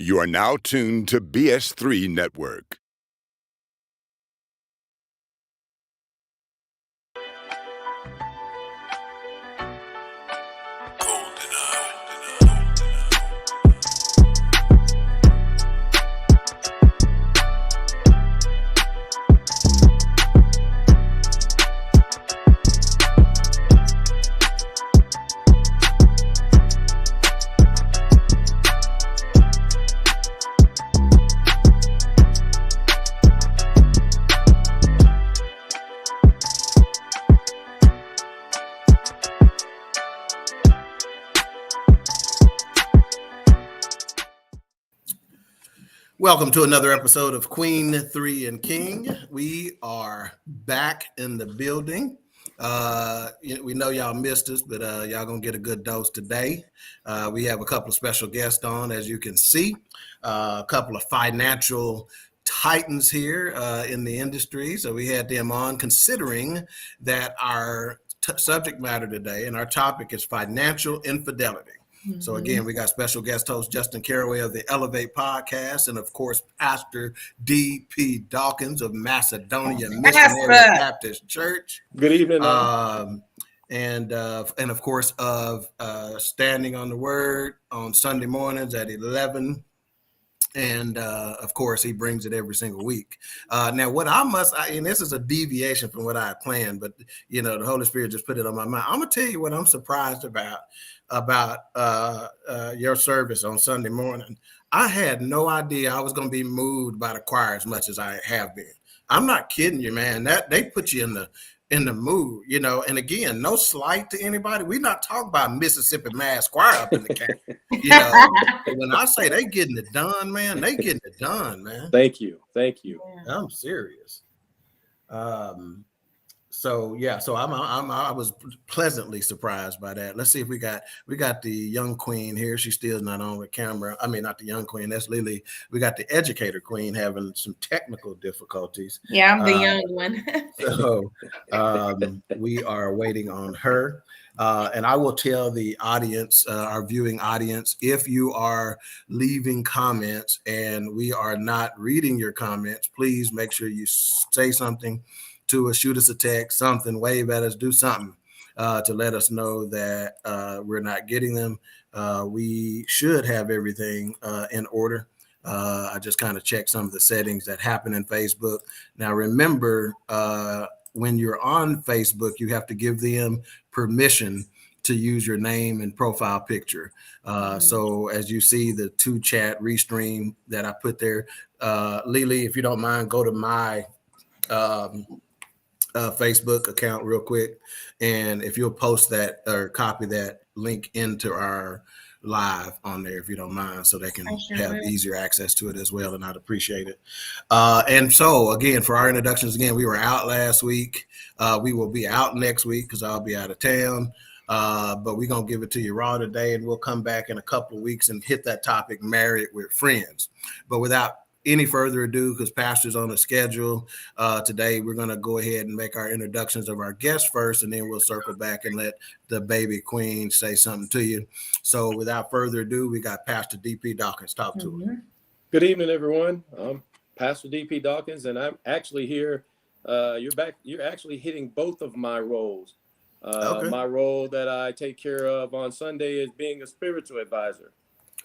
You are now tuned to BS3 Network. Welcome to another episode of Queen, Three, and King. We are back in the building. We know y'all missed us, but y'all gonna get a good dose today. We have a couple of special guests on, as you can see, a couple of financial titans here in the industry. So we had them on, considering that our subject matter today and our topic is financial infidelity. So again, we got special guest host Justin Caraway of the ELEV8 Podcast, and of course, Pastor D.P. Dawkins of Macedonia Missionary Baptist Church. Good evening. And of course, of Standing on the Word on Sunday mornings at 11. And of course, he brings it every single week. Now, what and this is a deviation from what I had planned, but the Holy Spirit just put it on my mind. I'm gonna tell you what I'm surprised about your service on Sunday morning. I had no idea I was gonna be moved by the choir as much as I have been. I'm not kidding you, man. That they put you in the mood, and again, no slight to anybody. We're not talking about Mississippi Mass Choir up in the camp. When I say they getting it done, man, they getting it done, man. Thank you. I'm serious. So I was pleasantly surprised by that. Let's see if we got the young queen here. She still not on the camera. I mean, not the young queen. That's Lily. We got the educator queen having some technical difficulties. Yeah, I'm the young one. So we are waiting on her. And I will tell the audience, our viewing audience, if you are leaving comments and we are not reading your comments, please make sure you say something to us, shoot us a text, something, wave at us, do something to let us know that we're not getting them. We should have everything in order. I just kind of checked some of the settings that happen in Facebook. Now, remember, when you're on Facebook, you have to give them permission to use your name and profile picture. So as you see the two chat restream that I put there, Lily, if you don't mind, go to my Facebook account real quick, and if you'll post that or copy that link into our live on there, if you don't mind, so they can have easier access to it as well, and I'd appreciate it. And so again, for our introductions, again, we were out last week. We will be out next week because I'll be out of town. But we're gonna give it to you raw today, and we'll come back in a couple of weeks and hit that topic, married with friends. But without any further ado, because Pastor's on the schedule today, we're going to go ahead and make our introductions of our guests first, and then we'll circle back and let the baby queen say something to you. So without further ado, we got Pastor D.P. Dawkins. Talk to him. Good evening, everyone. I'm Pastor D.P. Dawkins, and I'm actually here. You're actually hitting both of my roles. Okay. My role that I take care of on Sunday is being a spiritual advisor.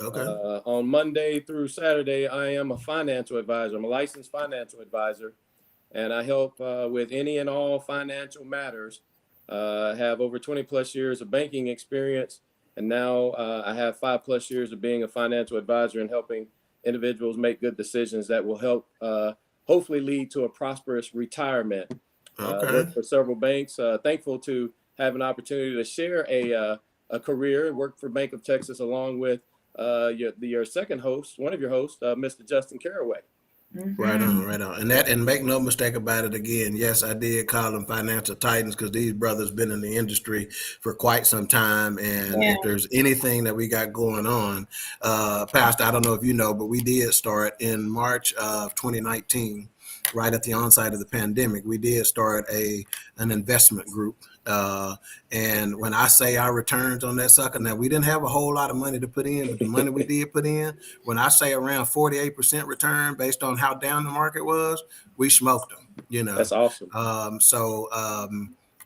Okay. On Monday through Saturday, I am a financial advisor. I'm a licensed financial advisor, and I help with any and all financial matters. I have over 20 plus years of banking experience, and now I have 5+ years of being a financial advisor and helping individuals make good decisions that will help hopefully lead to a prosperous retirement. Okay. Worked for several banks. Thankful to have an opportunity to share a career. Worked for Bank of Texas along with your second host, one of your hosts, Mr. Justin Caraway. Right on. And make no mistake about it, again, yes, I did call them financial titans because these brothers been in the industry for quite some time. And if there's anything that we got going on, Pastor, I don't know if you know, but we did start in March of 2019, right at the onset of the pandemic. We did start an investment group And when I say our returns on that sucker, now we didn't have a whole lot of money to put in, but the money we did put in, when I say around 48% return based on how down the market was, we smoked them. That's awesome.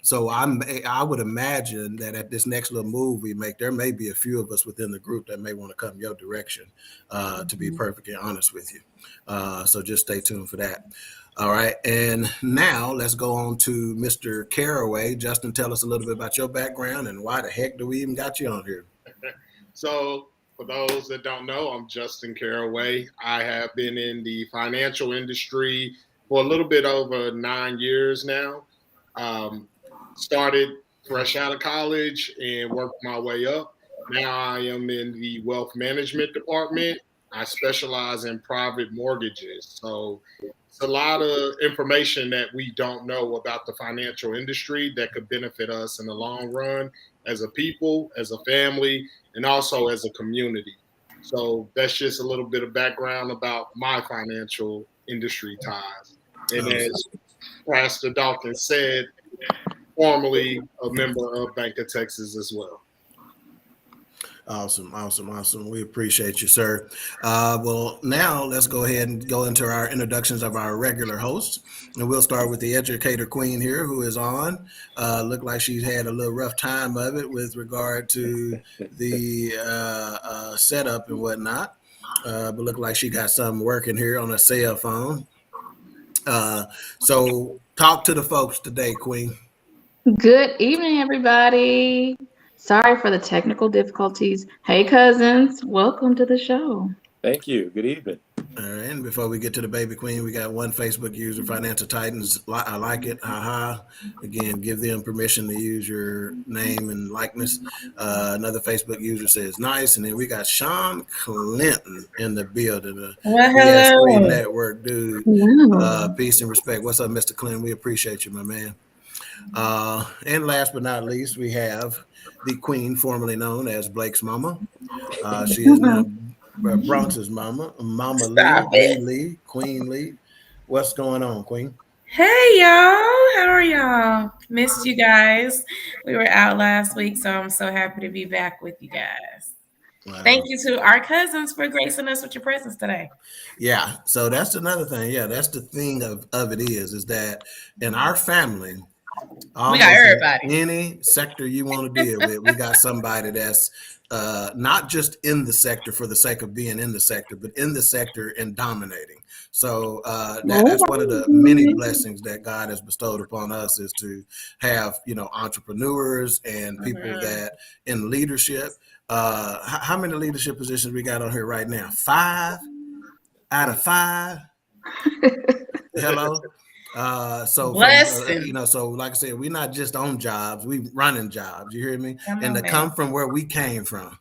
So I would imagine that at this next little move we make, there may be a few of us within the group that may want to come your direction, to be perfectly honest with you. So just stay tuned for that. All right. And now let's go on to Mr. Caraway. Justin, tell us a little bit about your background and why the heck do we even got you on here? So for those that don't know, I'm Justin Caraway. I have been in the financial industry for a little bit over 9 years now. Started fresh out of college and worked my way up. Now I am in the wealth management department. I specialize in private mortgages. So it's a lot of information that we don't know about the financial industry that could benefit us in the long run as a people, as a family, and also as a community. So that's just a little bit of background about my financial industry ties. And as Pastor Dawkins said, formerly a member of Bank of Texas as well. Awesome. We appreciate you, sir. Well, now let's go ahead and go into our introductions of our regular hosts. And we'll start with the educator queen here who is on. Looked like she's had a little rough time of it with regard to the setup and whatnot. But looked like she got something working here on a cell phone. So talk to the folks today, Queen. Good evening, everybody. Sorry for the technical difficulties. Hey, cousins, welcome to the show. Thank you. Good evening. All right, and before we get to the baby queen, we got one Facebook user, Financial Titans. I like it. Haha. Again, give them permission to use your name and likeness. Another Facebook user says nice, and then we got Sean Clinton in the building. Hello. Network dude. Peace and respect. What's up, Mr. Clinton? We appreciate you, my man. And last but not least, we have the queen, formerly known as Blake's mama. She is now Bronx's mama, Mama Lee, Queen Lee. What's going on, Queen? Hey, y'all. How are y'all? Missed you guys. We were out last week, so I'm so happy to be back with you guys. Wow. Thank you to our cousins for gracing us with your presence today. Yeah, so that's another thing. Yeah, that's the thing of it is that in our family, we got everybody. Any sector you want to deal with, we got somebody that's not just in the sector for the sake of being in the sector, but in the sector and dominating. So that's one of the many blessings that God has bestowed upon us is to have, entrepreneurs and people that in leadership. How many leadership positions we got on here right now? 5 out of 5. Hello. So like I said, we're not just on jobs, we running jobs. You hear me? Come from where we came from.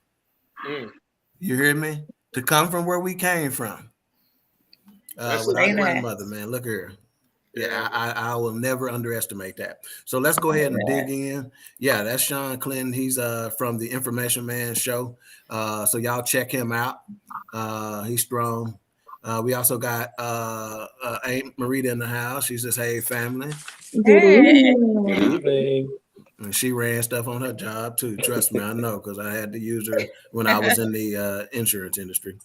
You hear me? To come from where we came from. With our grandmother, man. Look here. Yeah, I will never underestimate that. So let's go ahead and dig in. Yeah, that's Sean Clinton. He's from the Information Man Show. So y'all check him out. He's strong. We also got Aunt Marita in the house. She says, "Hey, family." Good evening. And she ran stuff on her job too. Trust me, I know, because I had to use her when I was in the insurance industry.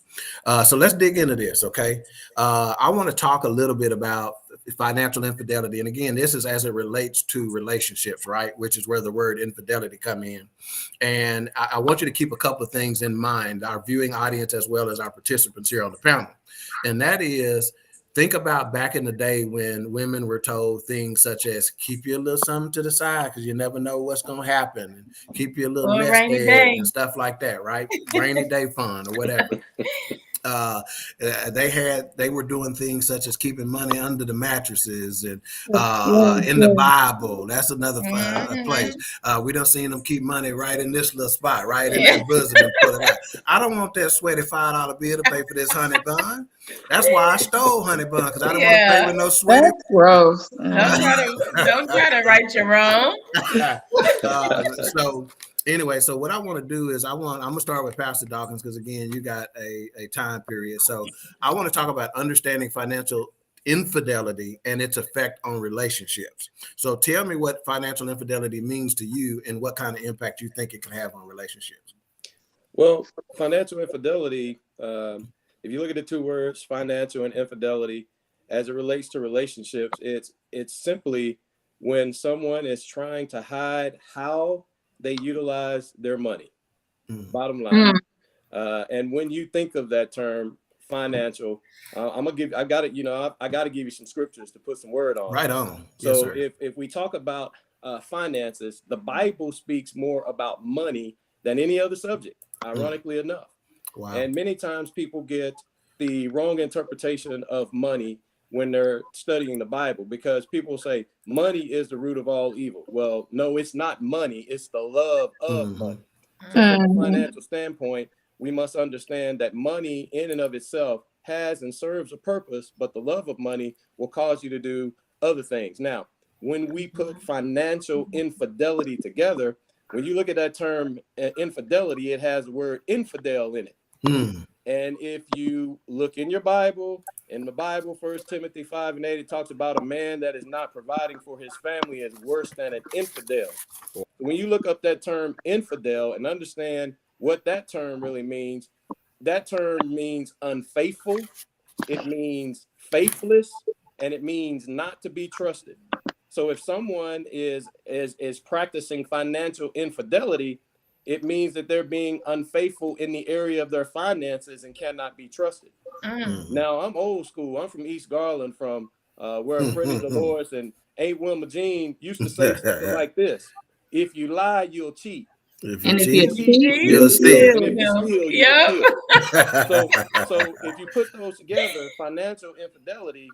So let's dig into this, okay? I want to talk a little bit about financial infidelity. And again, this is as it relates to relationships, right? Which is where the word infidelity come in. And I want you to keep a couple of things in mind, our viewing audience as well as our participants here on the panel. And that is, think about back in the day when women were told things such as keep your little something to the side because you never know what's going to happen. And keep your little nest egg and stuff like that, right? Rainy day fund or whatever. They were doing things such as keeping money under the mattresses and in the Bible. That's another place. We don't see them keep money right in this little spot, right in that bosom and pull it out. I don't want that sweaty $5 bill to pay for this honey bun. That's why I stole honey bun, because I don't want to pay with no sweaty. That's gross. Don't try to right your wrong. Anyway, so what I want to do is I'm going to start with Pastor Dawkins, because again, you got a time period. So I want to talk about understanding financial infidelity and its effect on relationships. So tell me what financial infidelity means to you and what kind of impact you think it can have on relationships. Well, financial infidelity, if you look at the two words, financial and infidelity, as it relates to relationships, it's simply when someone is trying to hide how they utilize their money. Bottom line. And when you think of that term, financial, I got to give you some scriptures to put some word on. Right on. So if we talk about finances, the Bible speaks more about money than any other subject, ironically enough. Wow. And many times people get the wrong interpretation of money when they're studying the Bible, because people say money is the root of all evil. Well, no, it's not money. It's the love of money. So from a financial standpoint, we must understand that money in and of itself has and serves a purpose, but the love of money will cause you to do other things. Now, when we put financial infidelity together, when you look at that term infidelity, it has the word infidel in it. And if you look in your Bible, 1 Timothy 5:8, it talks about a man that is not providing for his family is worse than an infidel. When you look up that term infidel and understand what that term really means, that term means unfaithful, it means faithless, and it means not to be trusted. So if someone is practicing financial infidelity, it means that they're being unfaithful in the area of their finances and cannot be trusted. Now, I'm old school. I'm from East Garland, from where Freddie Dolores and Aunt Wilma Jean used to say something like this: if you lie, you'll cheat. If you cheat, you'll steal. And if you steal, you'll kill. So if you put those together, financial infidelity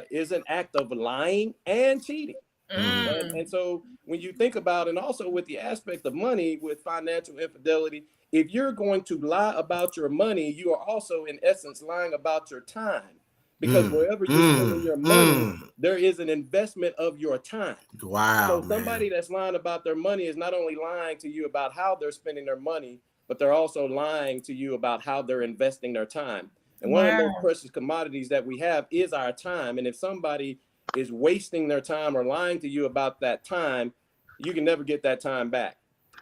is an act of lying and cheating. And so when you think about, and also with the aspect of money with financial infidelity, if you're going to lie about your money, you are also in essence lying about your time, because wherever you're spending your money, there is an investment of your time. Wow. So somebody that's lying about their money is not only lying to you about how they're spending their money, but they're also lying to you about how they're investing their time. And one of the most precious commodities that we have is our time. And if somebody is wasting their time or lying to you about that time, you can never get that time back.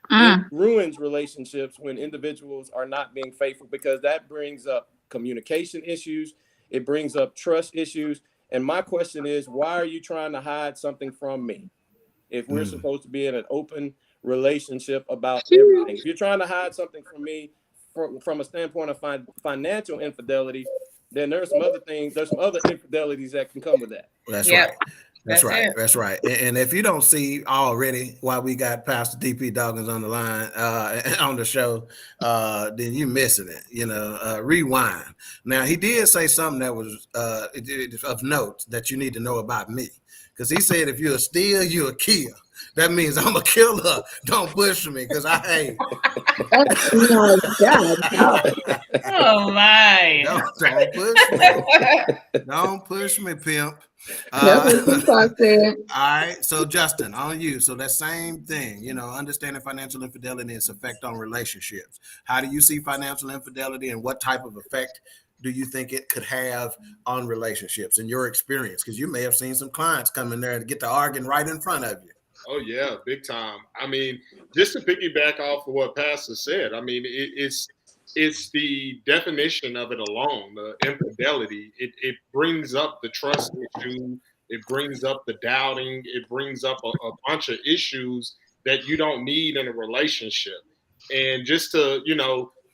It ruins relationships when individuals are not being faithful, because that brings up communication issues. It brings up trust issues. And my question is, why are you trying to hide something from me if we're supposed to be in an open relationship about everything? If you're trying to hide something from me from a standpoint of financial infidelity, then there's some other things, there's some other infidelities that can come with that. That's right. That's right. And if you don't see already why we got Pastor DP Dawkins on the line on the show, then you're missing it. Rewind. Now, he did say something that was of note that you need to know about me, because he said if you're a steal, you're a kill. That means I'm a killer. Don't push me, because I hate. Oh my! Don't push me. Don't push me, pimp. All right. So Justin, on you. So that same thing, understanding financial infidelity and its effect on relationships. How do you see financial infidelity, and what type of effect do you think it could have on relationships in your experience? Because you may have seen some clients come in there and get to arguing right in front of you. Oh, yeah, big time. I mean, just to piggyback off of what Pastor said, I mean, it's the definition of it alone, the infidelity. It brings up the trust issue. It brings up the doubting. It brings up a bunch of issues that you don't need in a relationship. And just to,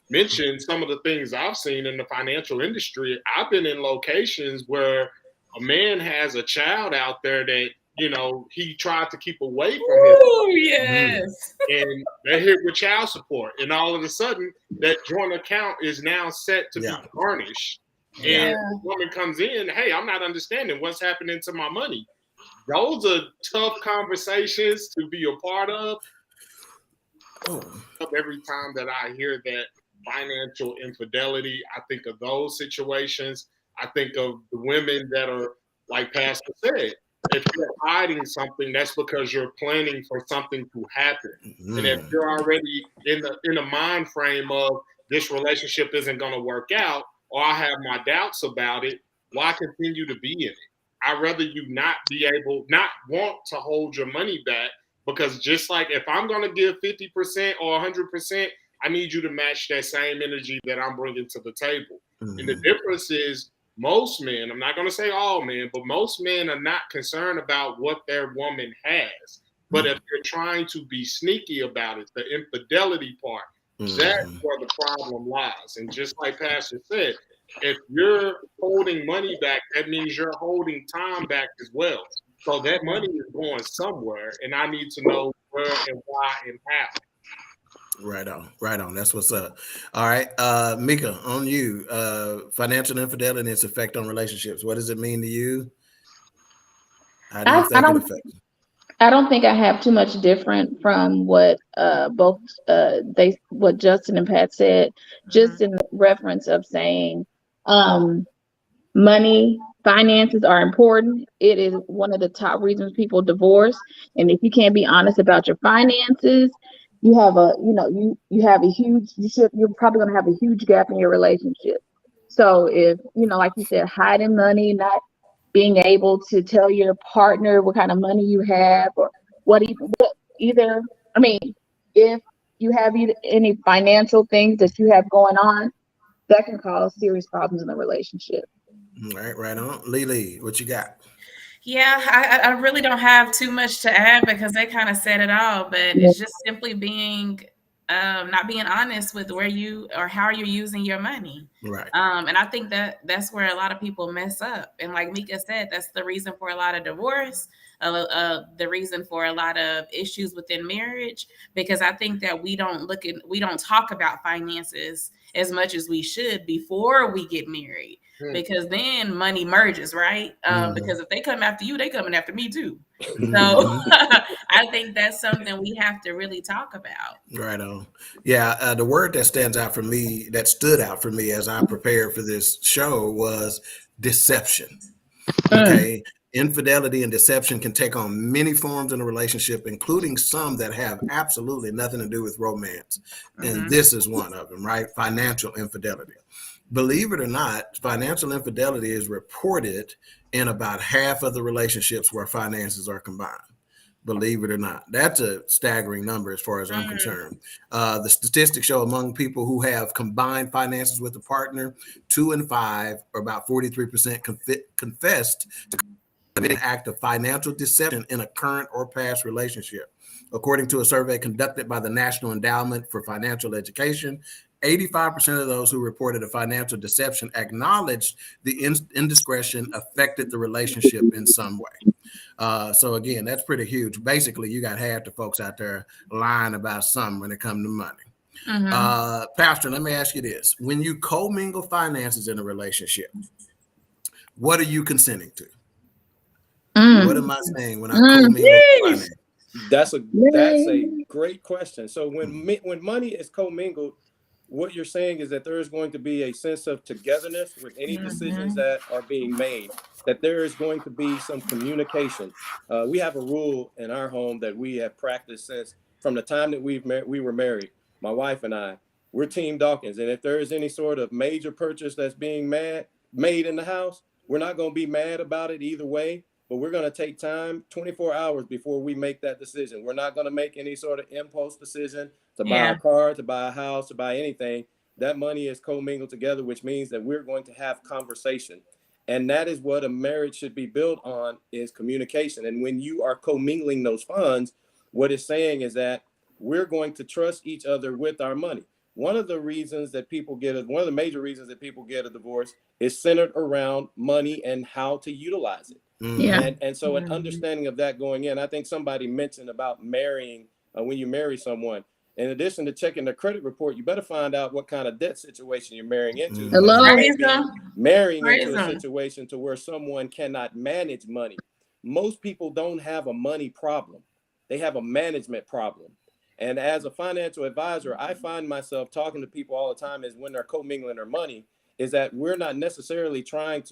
mention some of the things I've seen in the financial industry, I've been in locations where a man has a child out there that, he tried to keep away from him. Oh, yes. And they're hit with child support. And all of a sudden, that joint account is now set to be garnished. And the woman comes in, hey, I'm not understanding what's happening to my money. Those are tough conversations to be a part of. Every time that I hear that financial infidelity, I think of those situations. I think of the women that are, like Pastor said, if you're hiding something, that's because you're planning for something to happen. And if you're already in the mind frame of this relationship isn't going to work out, or I have my doubts about it, why continue to be in it? I'd rather you not want to hold your money back, because just like if I'm going to give 50% or 100%, I need you to match that same energy that I'm bringing to the table. Mm-hmm. And the difference is most men, I'm not going to say all men, but most men are not concerned about what their woman has. But if you're trying to be sneaky about it, the infidelity part, that's where the problem lies. And just like Pastor said, if you're holding money back, that means you're holding time back as well. So that money is going somewhere, and I need to know where and why and how. Right on. That's what's up. All right, Mika, on you. Financial infidelity and its effect on relationships. What does it mean to you? How do you think it affects? I don't think I have too much different from what what Justin and Pat said, just in reference of saying money, finances are important. It is one of the top reasons people divorce. And if you can't be honest about your finances, you're probably going to have a huge gap in your relationship. So if, like you said, hiding money, not being able to tell your partner what kind of money you have, or if you have any financial things that you have going on, that can cause serious problems in the relationship. Right on. Lily, what you got? Yeah, I really don't have too much to add because they kind of said it all, but it's just simply being not being honest with where you or how you're using your money. Right. And I think that's where a lot of people mess up. And like Mika said, that's the reason for a lot of divorce, the reason for a lot of issues within marriage, because I think that we don't talk about finances as much as we should before we get married. Because then money merges, right? Because if they come after you, they coming after me too. So I think that's something we have to really talk about. Right on. Yeah, the word that stood out for me as I prepared for this show was deception. Okay. Infidelity and deception can take on many forms in a relationship, including some that have absolutely nothing to do with romance. And this is one of them, right? Financial infidelity. Believe it or not, financial infidelity is reported in about half of the relationships where finances are combined. Believe it or not. That's a staggering number as far as I'm concerned. The statistics show among people who have combined finances with a partner, 2 in 5, or about 43% confessed to an act of financial deception in a current or past relationship. According to a survey conducted by the National Endowment for Financial Education, 85% of those who reported a financial deception acknowledged the indiscretion affected the relationship in some way. So again, that's pretty huge. Basically, you got half the folks out there lying about something when it comes to money. Pastor, let me ask you this. When you commingle finances in a relationship, what are you consenting to? What am I saying when I commingle finances? That's a great question. So when money is commingled, what you're saying is that there is going to be a sense of togetherness with any decisions that are being made, that there is going to be some communication. We have a rule in our home that we have practiced since from the time that we were married, my wife and I. We're Team Dawkins. And if there is any sort of major purchase that's being made in the house, we're not going to be mad about it either way. But we're going to take time, 24 hours before we make that decision. We're not going to make any sort of impulse decision to buy a car, to buy a house, to buy anything. That money is commingled together, which means that we're going to have conversation. And that is what a marriage should be built on, is communication. And when you are commingling those funds, what it's saying is that we're going to trust each other with our money. One of the major reasons that people get a divorce is centered around money and how to utilize it. And so an understanding of that going in, I think somebody mentioned about marrying, when you marry someone, in addition to checking their credit report, you better find out what kind of debt situation you're marrying into. Marrying into a situation to where someone cannot manage money. Most people don't have a money problem. They have a management problem. And as a financial advisor, I find myself talking to people all the time is when they're commingling their money, is that we're not necessarily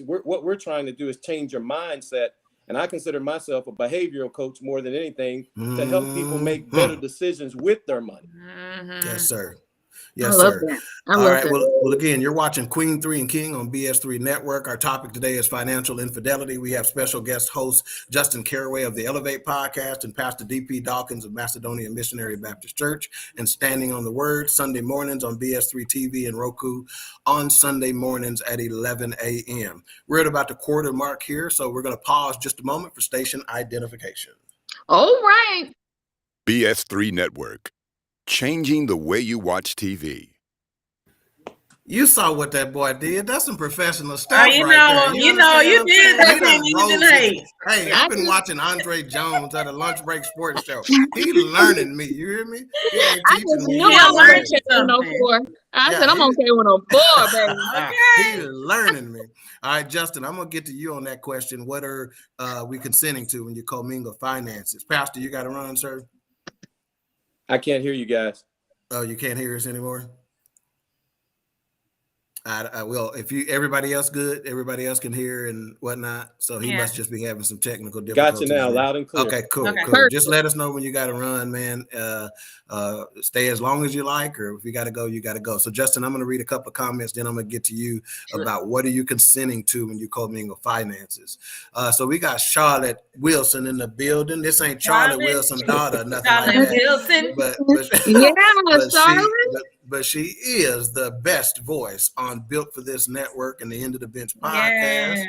what we're trying to do is change your mindset. And I consider myself a behavioral coach more than anything to help people make better decisions with their money. Yes, sir. Yes, I love sir. that. I All love right. that. Well, again, you're watching Queen 3 and King on BS3 Network. Our topic today is financial infidelity. We have special guest host Justin Caraway of the ELEV8 Podcast and Pastor D.P. Dawkins of Macedonia Missionary Baptist Church and Standing on the Word Sunday mornings on BS3 TV and Roku on Sunday mornings at 11 a.m. We're at about the quarter mark here, so we're going to pause just a moment for station identification. All right. BS3 Network. Changing the way you watch TV. You saw what that boy did. That's some professional stuff You right there. you did that thing you didn't hate. Hey, I've been watching Andre Jones at a lunch break sports show. He learning me. You hear me? He ain't I teaching just me. knew I learned 104. I said I'm on K104, baby. Okay. He's learning me. All right, Justin, I'm gonna get to you on that question. What are we consenting to when you commingle finances? Pastor, you got to run, sir. I can't hear you guys. Oh, you can't hear us anymore? I will. If everybody else good, everybody else can hear and whatnot. So he must just be having some technical difficulties. Gotcha now, loud and clear. Okay, cool. Perfect. Just let us know when you got to run, man. Stay as long as you like, or if you got to go, you got to go. So Justin, I'm going to read a couple of comments, then I'm going to get to you about what are you consenting to when you commingle finances. So we got Charlotte Wilson in the building. This ain't Charlotte Wilson's daughter, nothing like that. Wilson. But she is the best voice on Built for This Network and the End of the Bench podcast.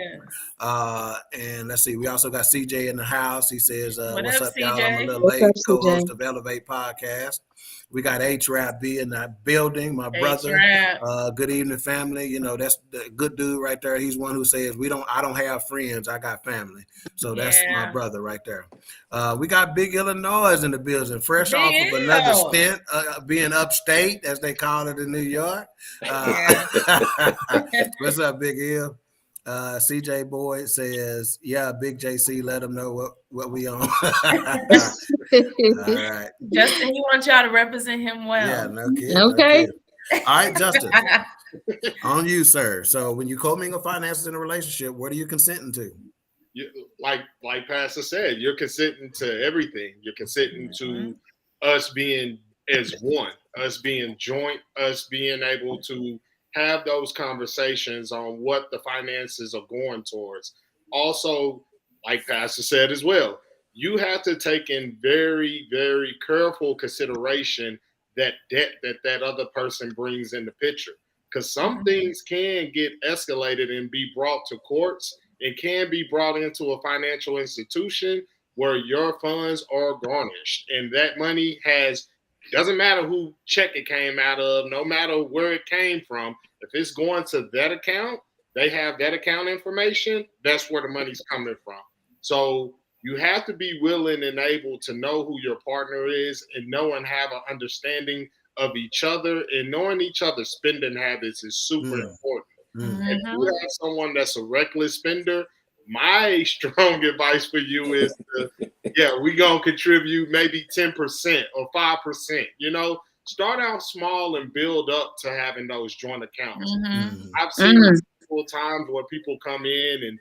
Yes. And let's see, we also got CJ in the house. He says, what's up, CJ? y'all? I'm a little What's late, up, co-host CJ? of ELEV8 Podcast. We got H-Rap B in that building, my brother. Good evening, family. You know, that's the good dude right there. He's one who says, I don't have friends, I got family. So that's my brother right there. We got Big Illinois in the building, fresh off of another stint, being upstate, as they call it in New York. What's up, Big Ill? CJ Boyd says, yeah, Big JC, let them know what we on. All right. Justin, he wants y'all to represent him well. Yeah, no kidding. Okay. No kidding. All right, Justin, on you, sir. So when you commingle finances in a relationship, what are you consenting to? Like Pastor said, you're consenting to everything. You're consenting to us being as one, us being joint, us being able to have those conversations on what the finances are going towards. Also, like Pastor said as well, you have to take in very, very careful consideration that debt that other person brings in the picture. Because some things can get escalated and be brought to courts and can be brought into a financial institution where your funds are garnished. And that money doesn't matter who check it came out of, no matter where it came from. If it's going to that account, they have that account information, that's where the money's coming from. So you have to be willing and able to know who your partner is and know and have an understanding of each other, and knowing each other's spending habits is super important. If you have someone that's a reckless spender, my strong advice for you is we're going to contribute maybe 10% or 5%, start out small and build up to having those joint accounts. I've seen multiple times where people come in and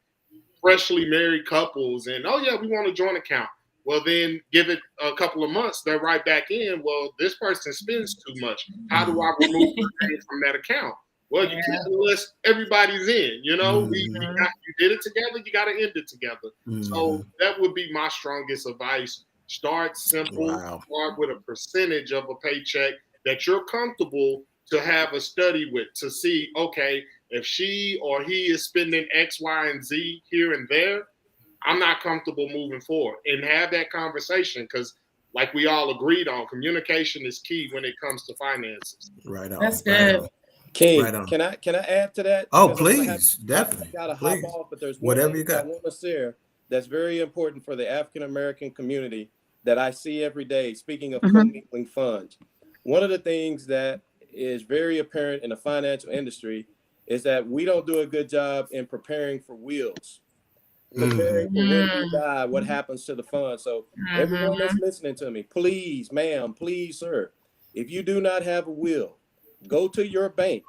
freshly married couples and, we want a joint account. Well, then give it a couple of months, they're right back in. Well, this person spends too much. How do I remove the from that account? Well, you can't unless everybody's in, you did it together, you got to end it together. So that would be my strongest advice. Start simple, start with a percentage of a paycheck that you're comfortable to have a study with to see, okay, if she or he is spending X, Y, and Z here and there, I'm not comfortable moving forward, and have that conversation because like we all agreed on, communication is key when it comes to finances. Right on. That's good. Right King, on. can I add to that? Oh, Because please, definitely. I gotta Please. hop off, but there's Whatever thing you got. I want to share that's very important for the African American community that I see every day. Speaking of commingling funds, one of the things that is very apparent in the financial industry is that we don't do a good job in preparing for wills. Preparing for when you die, what happens to the fund. So everyone that's listening to me, please, ma'am, please, sir, if you do not have a will, go to your bank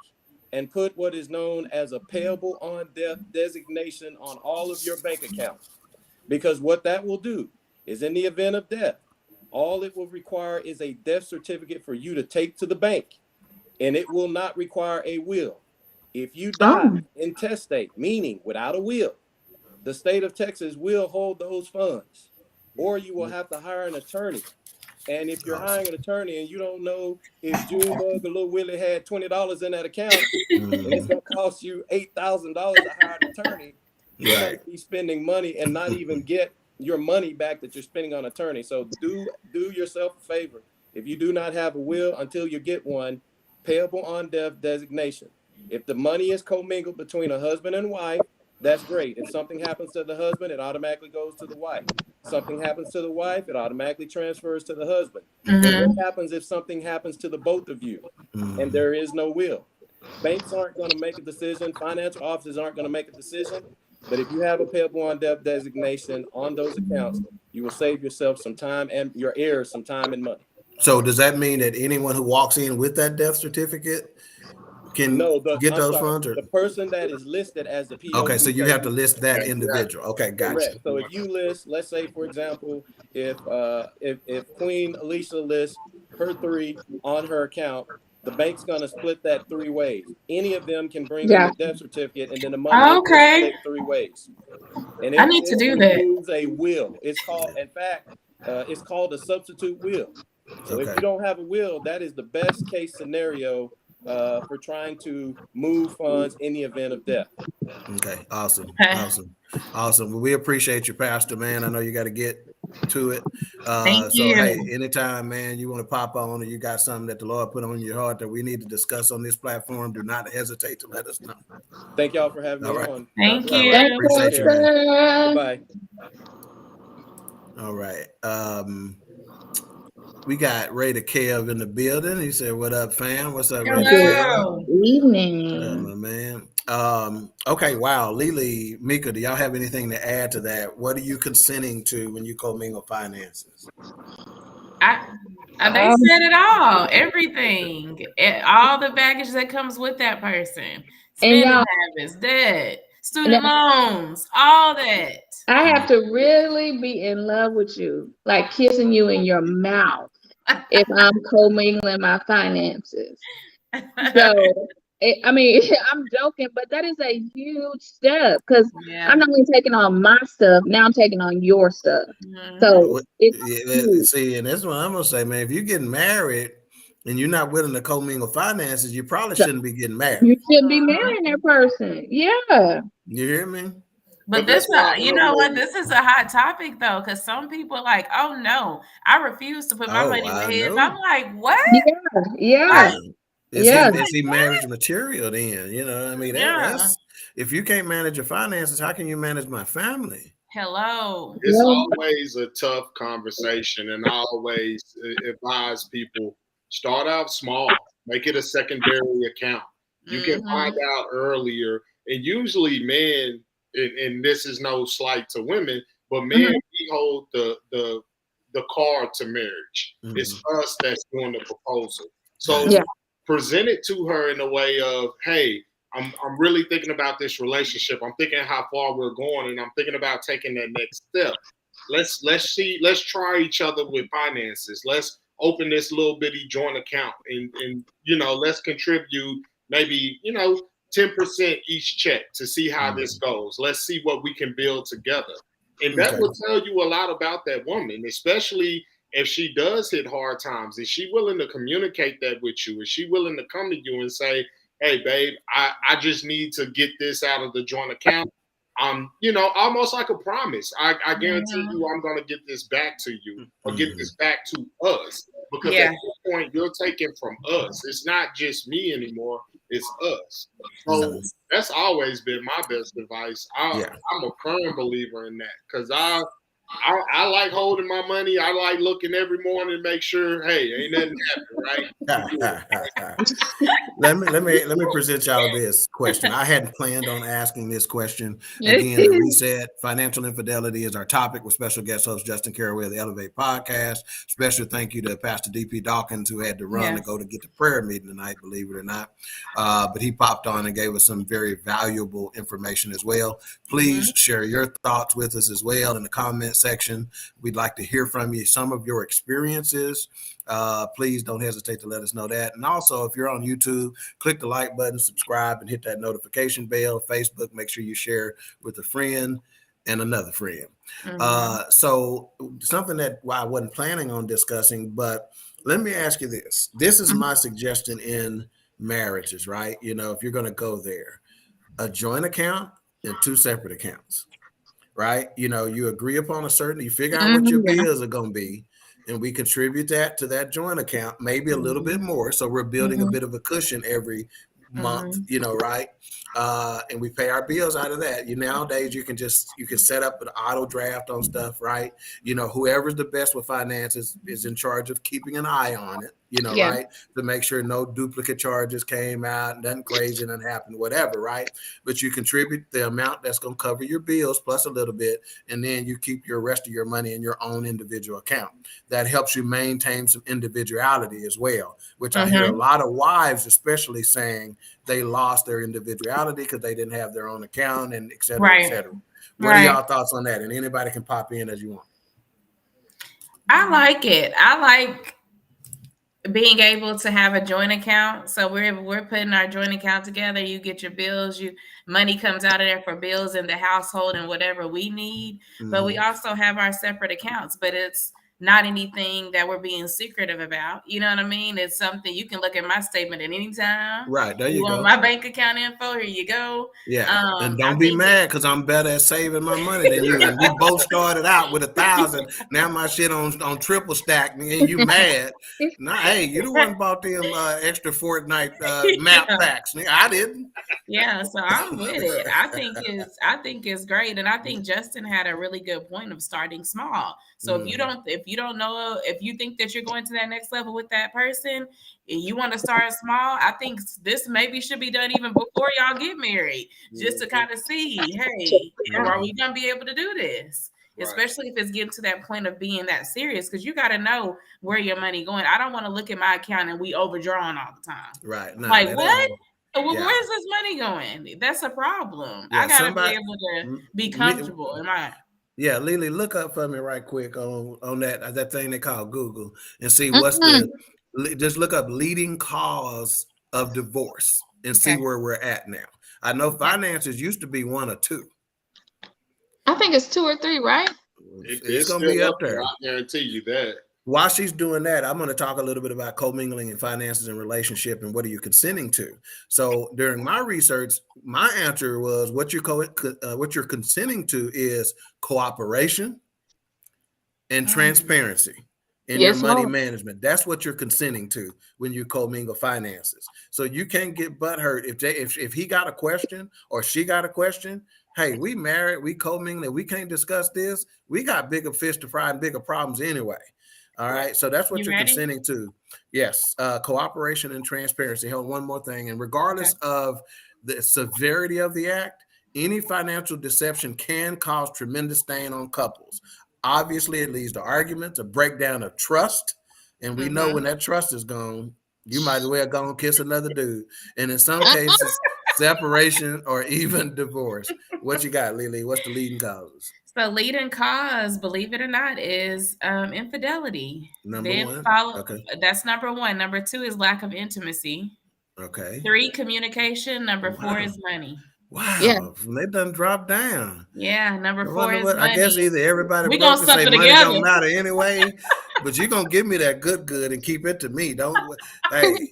and put what is known as a payable on death designation on all of your bank accounts. Because what that will do is in the event of death, all it will require is a death certificate for you to take to the bank and it will not require a will. If you die intestate, meaning without a will, the state of Texas will hold those funds, or you will have to hire an attorney. And if you're hiring an attorney and you don't know if Junebug or Little Willie had $20 in that account, and it's going to cost you $8,000 to hire an attorney, you're going to be spending money and not even get your money back that you're spending on attorney. So do yourself a favor. If you do not have a will until you get one, payable on death designation. If the money is commingled between a husband and wife, that's great. If something happens to the husband, it automatically goes to the wife. Something happens to the wife, it automatically transfers to the husband. And what happens if something happens to the both of you and there is no will? Banks aren't going to make a decision. Financial officers aren't going to make a decision. But if you have a payable on death designation on those accounts, you will save yourself some time and your heirs some time and money. So does that mean that anyone who walks in with that death certificate can get those funds? Or? The person that is listed as the PO. Okay, so you have to list that individual. Okay, gotcha. Correct. So if you list, let's say, for example, if Queen Alicia lists her 3 on her account, the bank's going to split that 3 ways. Any of them can bring in a death certificate, and then the money is split 3 ways. And I need to do that. Includes a will. It's called, in fact, it's called a substitute will. So if you don't have a will, that is the best case scenario for trying to move funds in the event of death. Okay, awesome. Well, we appreciate you, Pastor, man. I know you got to get to it. Thank you. Hey, anytime, man, you want to pop on or you got something that the Lord put on your heart that we need to discuss on this platform, do not hesitate to let us know. Thank y'all for having me on. Thank you. Appreciate you, man. Bye. All right. We got Ray the Kev in the building. He said, "What up, fam? What's up, Ray? Hello. Evening. Man. Okay, wow. Lily, Mika, do y'all have anything to add to that? What are you consenting to when you commingle finances? They said it all, everything, all the baggage that comes with that person, spending habits, debt, student loans, all that. I have to really be in love with you, like kissing you in your mouth, if I'm commingling my finances. So, I'm joking, but that is a huge step because I'm not only taking on my stuff, now I'm taking on your stuff. So, see, and that's what I'm going to say, man. If you're getting married and you're not willing to commingle finances, you probably shouldn't be getting married. You shouldn't be marrying that person. Yeah. You hear me? But this, you know what? This is a hot topic though, because some people are like, "Oh no, I refuse to put my money with his." I'm like, "What?" Yeah. Is he marriage material then? You know, I mean, that's, if you can't manage your finances, how can you manage my family? Hello. It's always a tough conversation, and I always advise people start out small, make it a secondary account. You can find out earlier, and usually men. And this is no slight to women, but men, we hold the card to marriage. It's us that's doing the proposal. So present it to her in a way of, hey, I'm really thinking about this relationship. I'm thinking how far we're going, and I'm thinking about taking that next step. Let's try each other with finances. Let's open this little bitty joint account and let's contribute maybe, 10% each check to see how this goes. Let's see what we can build together. And that will tell you a lot about that woman, especially if she does hit hard times. Is she willing to communicate that with you? Is she willing to come to you and say, hey, babe, I just need to get this out of the joint account? Almost like a promise. I guarantee you I'm going to get this back to you or get this back to us. Because at this point, you're taking from us. It's not just me anymore. It's us. So that's always been my best advice. I'm a firm believer in that because I like holding my money. I like looking every morning to make sure, hey, ain't nothing happening, right? Let me present y'all this question. I hadn't planned on asking this question. Again, the reset, financial infidelity is our topic with special guest host Justin Caraway of the ELEV8 Podcast. Special thank you to Pastor D.P. Dawkins, who had to run to go to get the prayer meeting tonight, believe it or not. But he popped on and gave us some very valuable information as well. Please share your thoughts with us as well in the comments section. We'd like to hear from you, some of your experiences. Please don't hesitate to let us know that. And also, if you're on YouTube, click the like button, subscribe, and hit that notification bell. Facebook, make sure you share with a friend and another friend. So something that I wasn't planning on discussing, but let me ask you this. This is my suggestion in marriages, right? You know, if you're going to go there, a joint account and 2 separate accounts, right? You know, you agree upon you figure out what your bills are going to be, and we contribute that to that joint account, maybe a little bit more. So we're building a bit of a cushion every month, you know, right? And we pay our bills out of that. Nowadays you can set up an auto draft on stuff, right? You know, whoever's the best with finances is in charge of keeping an eye on it, you know, right? To make sure no duplicate charges came out, nothing crazy didn't happen, whatever, right? But you contribute the amount that's going to cover your bills plus a little bit, and then you keep your rest of your money in your own individual account. That helps you maintain some individuality as well, which I hear a lot of wives especially saying they lost their individuality because they didn't have their own account, and et cetera, et cetera. What are y'all thoughts on that? And anybody can pop in as you want. I like it. I like being able to have a joint account. So we're putting our joint account together. You get your bills, money comes out of there for bills in the household and whatever we need. But we also have our separate accounts, but it's not anything that we're being secretive about. You know what I mean? It's something you can look at my statement at any time. Right. There you go. Want my bank account info? Here you go. Yeah. And don't be mad because I'm better at saving my money than you. And we both started out with 1,000. Now my shit on triple stack, and you mad. Nah, hey, you the one bought them extra Fortnite map packs. I didn't. Yeah, so I'm with it. I think it's great. And I think Justin had a really good point of starting small. So if you think that you're going to that next level with that person and you want to start small, I think this maybe should be done even before y'all get married, just to kind of see, hey, are we going to be able to do this? Right. Especially if it's getting to that point of being that serious, because you got to know where your money going. I don't want to look at my account and we overdrawn all the time. Right. No, like what? Well, where's this money going? That's a problem. I got to be able to be comfortable. Yeah, Lily, look up for me right quick on that thing they call Google and see just look up leading cause of divorce and see where we're at now. I know finances used to be 1 or 2. I think it's 2 or 3, right? It's going to be up there. I guarantee you that. While she's doing that, I'm going to talk a little bit about commingling and finances and relationship and what are you consenting to. So during my research, my answer was what you're consenting to is cooperation and transparency in your money management. That's what you're consenting to when you commingle finances. So you can't get butthurt if he got a question or she got a question. Hey, we married, we commingling, we can't discuss this. We got bigger fish to fry and bigger problems anyway. All right, so that's what you're consenting to. Yes, cooperation and transparency. Hold one more thing, and regardless of the severity of the act, any financial deception can cause tremendous strain on couples. Obviously, it leads to arguments, a breakdown of trust, and we know when that trust is gone, you might as well go and kiss another dude. And in some cases, separation or even divorce. What you got, Lily? What's the leading causes? The leading cause, believe it or not, is infidelity. Number one. That's number 1. Number 2 is lack of intimacy. Okay. 3, communication. Number 4 is money. Wow. Yeah. They done dropped down. Yeah. Number 4 is money. I guess either everybody we gonna say money together. Don't matter anyway, but you're gonna give me that good and keep it to me. Don't be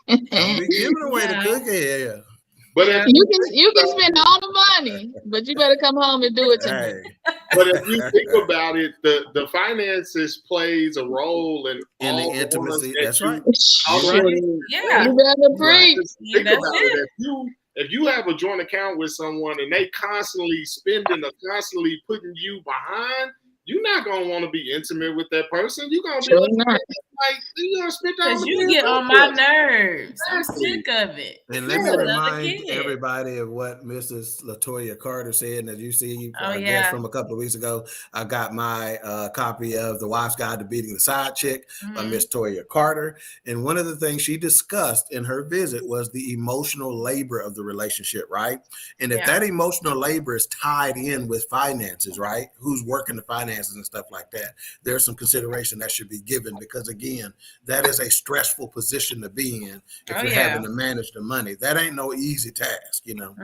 giving away the cookie. Yeah. But you can spend all the money, but you better come home and do it to me. But if you think about it, the finances plays a role in the intimacy. That's right. Yeah. You better preach. Think about it. If you have a joint account with someone and they constantly spending or constantly putting you behind, you're not gonna want to be intimate with that person. You're gonna be you're gonna spend all the you get on my nerves. I'm sick of it. And let me remind everybody of what Mrs. LaToya Carter said. And as you see, from a couple of weeks ago, I got my copy of The Wife's Guide to Beating the Side Chick by Miss Toya Carter. And one of the things she discussed in her visit was the emotional labor of the relationship, right? And if that emotional labor is tied in with finances, right? Who's working the finances finances and stuff like that, there's some consideration that should be given, because again, that is a stressful position to be in if you're having to manage the money. That ain't no easy task, you know.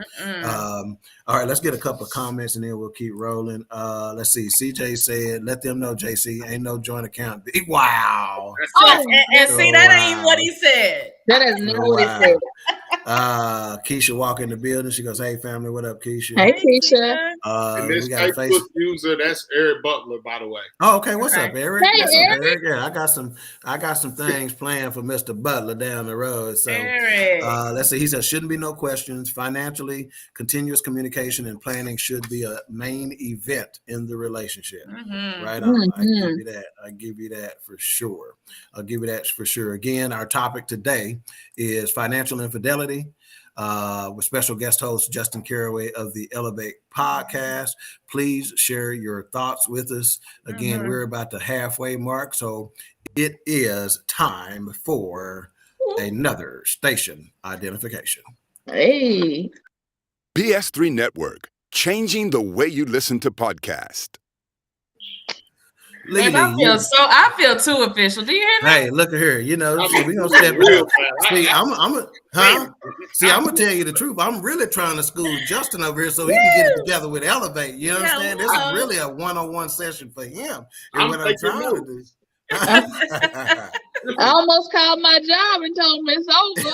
All right, let's get a couple of comments and then we'll keep rolling. Let's see. CJ said, let them know, JC, ain't no joint account. Wow. And see, that ain't what he said. That is not what he said. Keisha walk in the building. She goes, hey, family, what up, Keisha? Hey, Keisha. And this we got a Facebook user, that's Eric Butler, by the way. Oh, okay. What's up, Eric? Hey, What's Eric. up, Eric? Yeah, I got some things planned for Mr. Butler down the road. So Eric. let's see. He said, shouldn't be no questions. Financially, continuous communication and planning should be a main event in the relationship. Right on. I give you that for sure. I'll give you that for sure. Again, our topic today is financial infidelity. With special guest host Justin Caraway of the ELEV8 Podcast. Please share your thoughts with us. Again, we're about the halfway mark, so it is time for another station identification. Hey. PS3 Network, changing the way you listen to podcasts. And I feel too official. Do you hear me? Hey, look at her. You know, we're gonna step real fast. See, I'm gonna tell you the truth. I'm really trying to school Justin over here so he can get it together with ELEV8. You understand? This is really a one-on-one session for him. And what I'm trying to do. I almost called my job and told him it's over.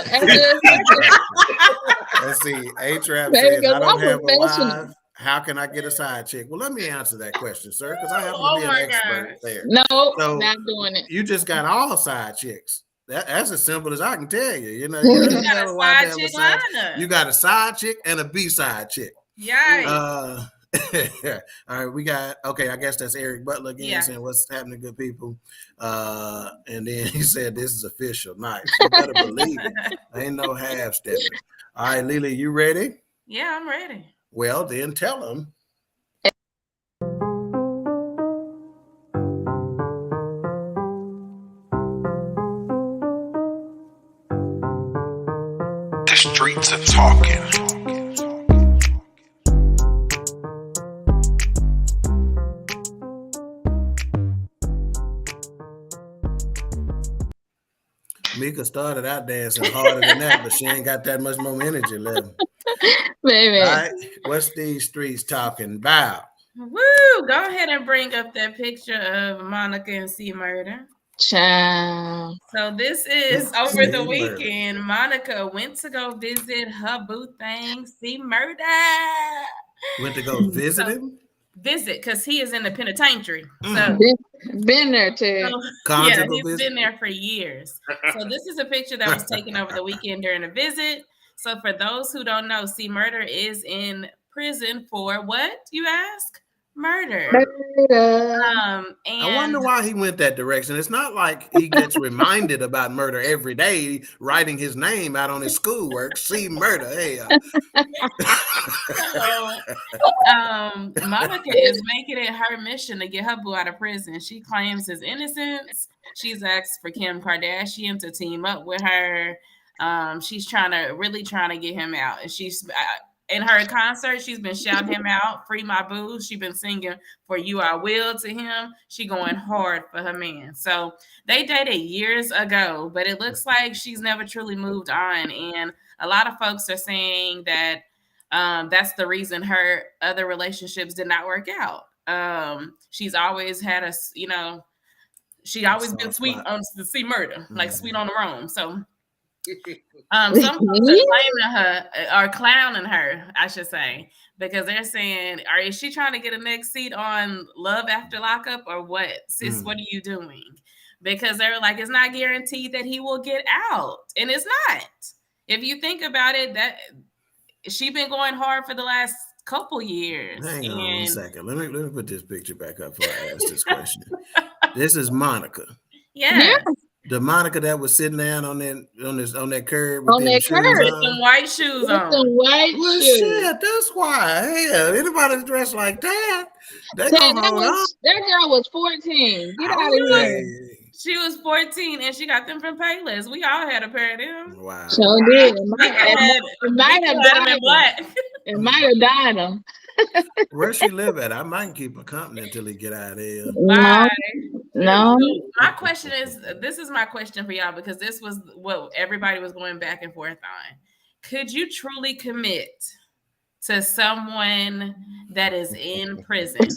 Let's see. A-Trap says, I don't have a wife. How can I get a side chick? Well, let me answer that question, sir, because I happen to be an expert there. No, so not doing it. You just got all side chicks. That's as simple as I can tell you. You know, you got a side chick lineup. You got a side chick and a B-side chick. Yeah. All right, we got, okay, I guess that's Eric Butler again saying what's happening, good people. And then he said this is official. Nice. You better believe it. Ain't no half stepping. All right, Lily, you ready? Yeah, I'm ready. Well, then tell them. The streets are talking. Mika started out dancing harder than that, but she ain't got that much more energy left. Baby. All right, what's these streets talking about? Woo! Go ahead and bring up that picture of Monica and C Murder. Child. So this is over the weekend. Monica went to go visit her boo thing, C Murder. Went to go visit him? Visit, because he is in the penitentiary. So been there too. So, he's been there for years. So this is a picture that was taken over the weekend during a visit. So for those who don't know, C Murder is in prison for what, you ask? Murder. And I wonder why he went that direction. It's not like he gets reminded about murder every day, writing his name out on his schoolwork. See murder. Hey. Monica is making it her mission to get her boo out of prison. She claims his innocence. She's asked for Kim Kardashian to team up with her. She's really trying to get him out. And she's in her concert, she's been shouting him out, free my boo. She's been singing For You I Will to him. She going hard for her man. So they dated years ago, but it looks like she's never truly moved on. And a lot of folks are saying that that's the reason her other relationships did not work out. She's always had she always been sweet on the C Murder, like sweet on the Rome. So some folks are blaming her or clowning her, I should say, because they're saying, is she trying to get a next seat on Love After Lockup or what? Sis, what are you doing? Because they're like, it's not guaranteed that he will get out. And it's not. If you think about it, that she been going hard for the last couple years. Hang on a second. Let me put this picture back up before I ask this question. This is Monica. Yeah. The Monica that was sitting down on that curb with some white shoes on. Some white shoes. Shit, that's why. Hell, anybody's dressed like that. That girl was 14. Get out of here. She was 14 and she got them from Payless. We all had a pair of them. Wow. So did. It might have died them. Where she live at? I might keep her company until he get out of here. No, no. So my question is, this is my question for y'all, because this was what everybody was going back and forth on. Could you truly commit to someone that is in prison?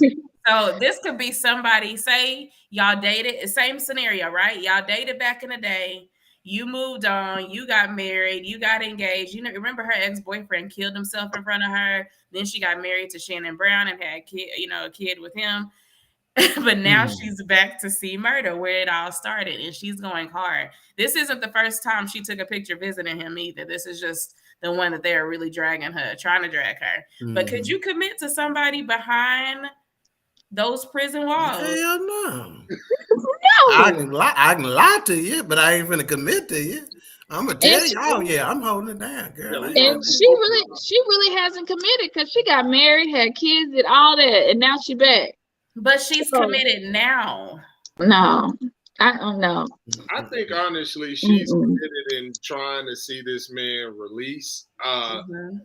So this could be somebody, say y'all dated, same scenario, right? Y'all dated back in the day. You moved on, you got married, you got engaged. You know, remember her ex-boyfriend killed himself in front of her. Then she got married to Shannon Brown and had a kid with him. But now she's back to see murder, where it all started, and she's going hard. This isn't the first time she took a picture visiting him either. This is just the one that they're really trying to drag her. But could you commit to somebody behind those prison walls? Hell no. No. I can lie to you, but I ain't finna commit to you. I'm gonna tell you, oh yeah, I'm holding it down, girl. And she really hasn't committed, because she got married, had kids, and all that, and now she back. But she's committed now. No, I don't know. I think honestly, she's committed in trying to see this man release.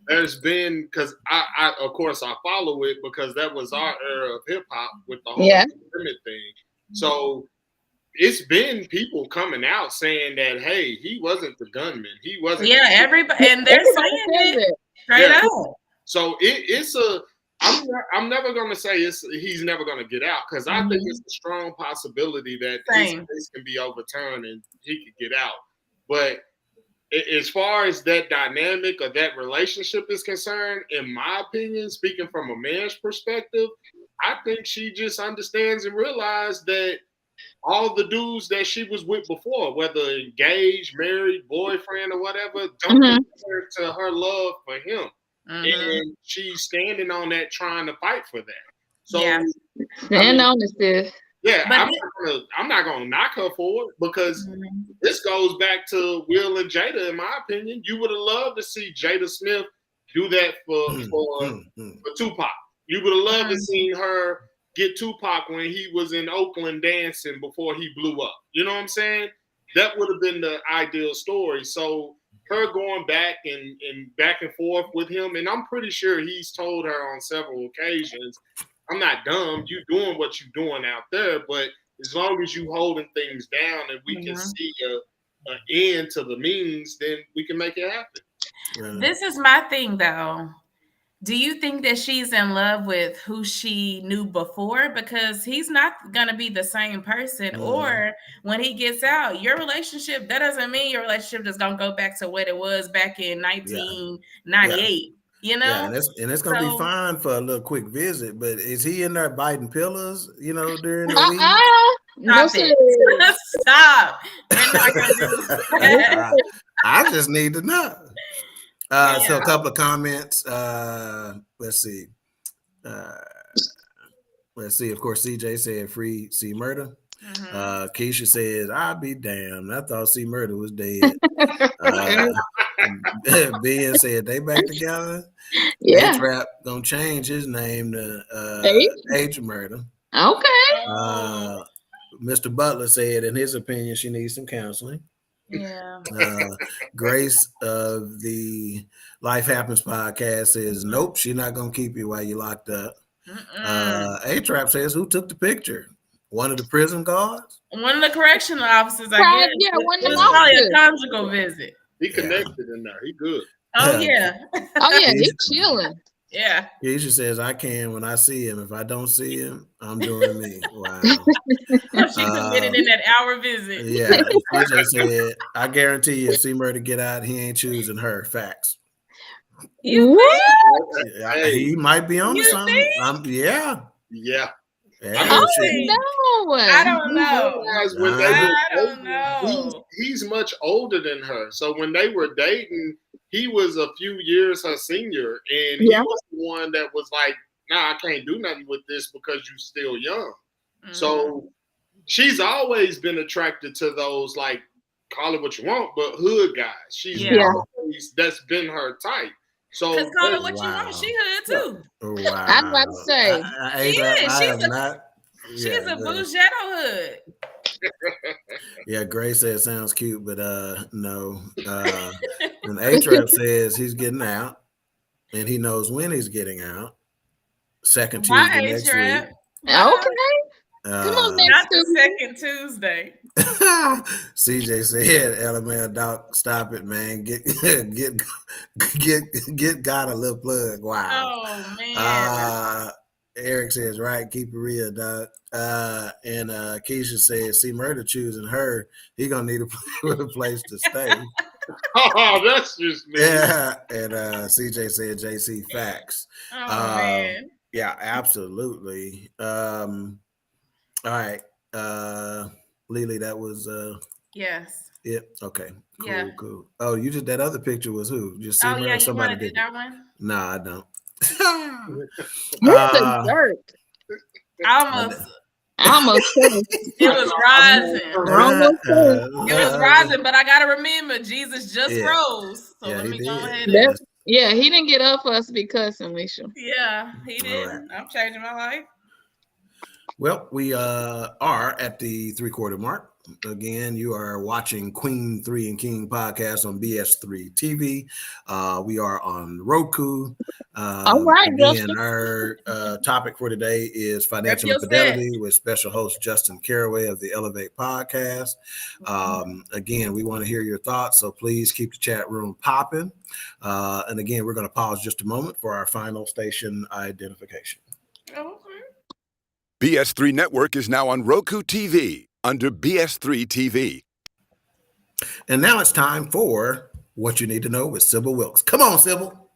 There's been, because I of course I follow it because that was our era of hip hop with the whole limit thing. So it's been people coming out saying that, hey, he wasn't the gunman. He wasn't. Yeah, everybody, and they're saying it straight up. So it's a. I'm never going to say he's never going to get out, because I think it's a strong possibility that his case can be overturned and he could get out. But as far as that dynamic or that relationship is concerned, in my opinion, speaking from a man's perspective, I think she just understands and realized that all the dudes that she was with before, whether engaged, married, boyfriend, or whatever, don't compare to her love for him. And she's standing on that, trying to fight for that. So stand on this, sis. Yeah, I'm not gonna knock her for it, because this goes back to Will and Jada. In my opinion, you would have loved to see Jada Smith do that for Tupac. You would have loved to see her get Tupac when he was in Oakland dancing before he blew up. You know what I'm saying? That would have been the ideal story. So her going back and back and forth with him, and I'm pretty sure he's told her on several occasions, I'm not dumb, you doing what you're doing out there, but as long as you holding things down and we can see an end to the means, then we can make it happen. This is my thing, though. Do you think that she's in love with who she knew before? Because he's not going to be the same person. Or when he gets out, your relationship, that doesn't mean your relationship is going to go back to what it was back in 1998. You know? Yeah, and it's going to be fine for a little quick visit, but is he in there biting pillars, during the week? Stop. I just need to know. So a couple of comments. Let's see. Of course, CJ said free C Murder. Keisha says, I'll be damned. I thought C Murder was dead. Ben said they back together. Yeah. Trap gonna change his name to H Murder. Okay. Mr. Butler said, in his opinion, she needs some counseling. Yeah. Grace of the Life Happens podcast says, nope, she's not gonna keep you while you're locked up. A-Trap says, who took the picture? One of the prison guards? One of the correctional officers, I guess. Yeah, one of the probably a conjugal visit. He connected in there. He good. Oh yeah. He's chilling. Yeah. Keisha says, I can when I see him. If I don't see him, I'm doing me. Wow. She committed in that hour visit. Yeah. Keisha said, I guarantee you, if C Murder get out, he ain't choosing her. Facts. You think? He might be on something. Yeah. I don't know. I don't know. He's much older than her. So when they were dating, he was a few years her senior, and he was the one that was like, nah, I can't do nothing with this because you're still young. So she's always been attracted to those, like, call it what you want, but hood guys. She's always, that's been her type. So call it what you want, she hood too. Wow. I'm about to say. She's a Bougetto hood. Yeah, Grace says sounds cute, but no. And A-Trap says he's getting out, and he knows when he's getting out. second Tuesday Bye, next Trap. week. Okay. Come on, Not next the Tuesday. second Tuesday. CJ said, "Element Doc, stop it, man. Get God a little plug." Wow. Oh man. Eric says, "Right, keep it real, Doc." And Keisha says, "See, Murder choosing her. He gonna need a place to stay." Oh, that's just me. Yeah. And CJ said, "JC facts." Oh man. Yeah, absolutely. All right. Lily, that was Yes. it. Okay. Cool, Yeah. cool. Oh, you just that other picture was who? Just see Oh yeah, you somebody want to do did. that one? Nah, I don't. You're the jerk. I almost said it was rising. It was rising, but I gotta remember Jesus just rose. So Yeah, let me he go did. ahead and Yeah, he didn't get up for us to be cussing, Alicia. yeah, he did. right. I'm changing my life. Well, we are at the 3/4 mark. Again, you are watching Queen 3 and King podcast on BS3 TV. We are on Roku. All right, again, Justin. our topic for today is financial Rep your infidelity with special host Justin Caraway of the ELEV8 Podcast. Again, we want to hear your thoughts, so please keep the chat room popping. And again, we're going to pause just a moment for our final station identification. Oh, okay. BS3 Network is now on Roku TV under BS3 TV. And now it's time for What You Need to Know with Sybil Wilkes. Come on, Sybil.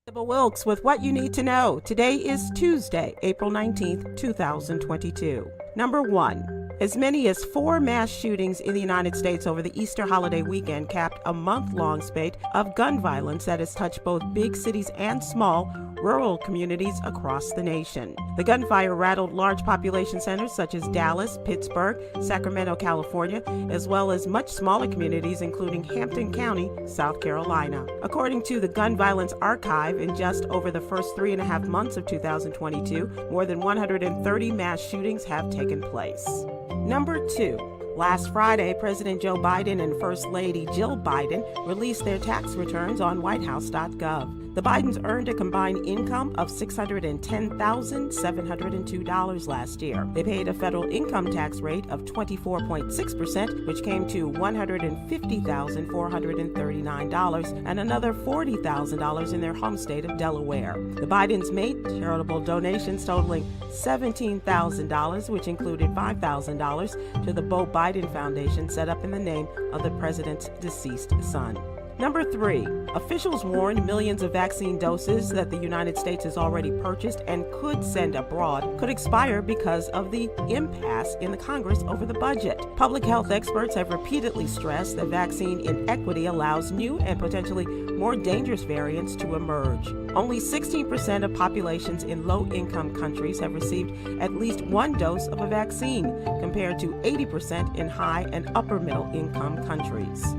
Sybil Wilkes with What You Need to Know. Today is Tuesday, April 19th, 2022. Number 1. As many as 4 mass shootings in the United States over the Easter holiday weekend capped a month-long spate of gun violence that has touched both big cities and small, rural communities across the nation. The gunfire rattled large population centers such as Dallas, Pittsburgh, Sacramento, California, as well as much smaller communities including Hampton County, South Carolina. According to the Gun Violence Archive, in just over the first 3.5 months of 2022, more than 130 mass shootings have taken place. Number 2. Last Friday, President Joe Biden and First Lady Jill Biden released their tax returns on whitehouse.gov. The Bidens earned a combined income of $610,702 last year. They paid a federal income tax rate of 24.6%, which came to $150,439, and another $40,000 in their home state of Delaware. The Bidens made charitable donations totaling $17,000, which included $5,000 to the Beau Biden Foundation set up in the name of the president's deceased son. Number 3, officials warned millions of vaccine doses that the United States has already purchased and could send abroad could expire because of the impasse in the Congress over the budget. Public health experts have repeatedly stressed that vaccine inequity allows new and potentially more dangerous variants to emerge. Only 16% of populations in low-income countries have received at least one dose of a vaccine, compared to 80% in high and upper-middle-income countries.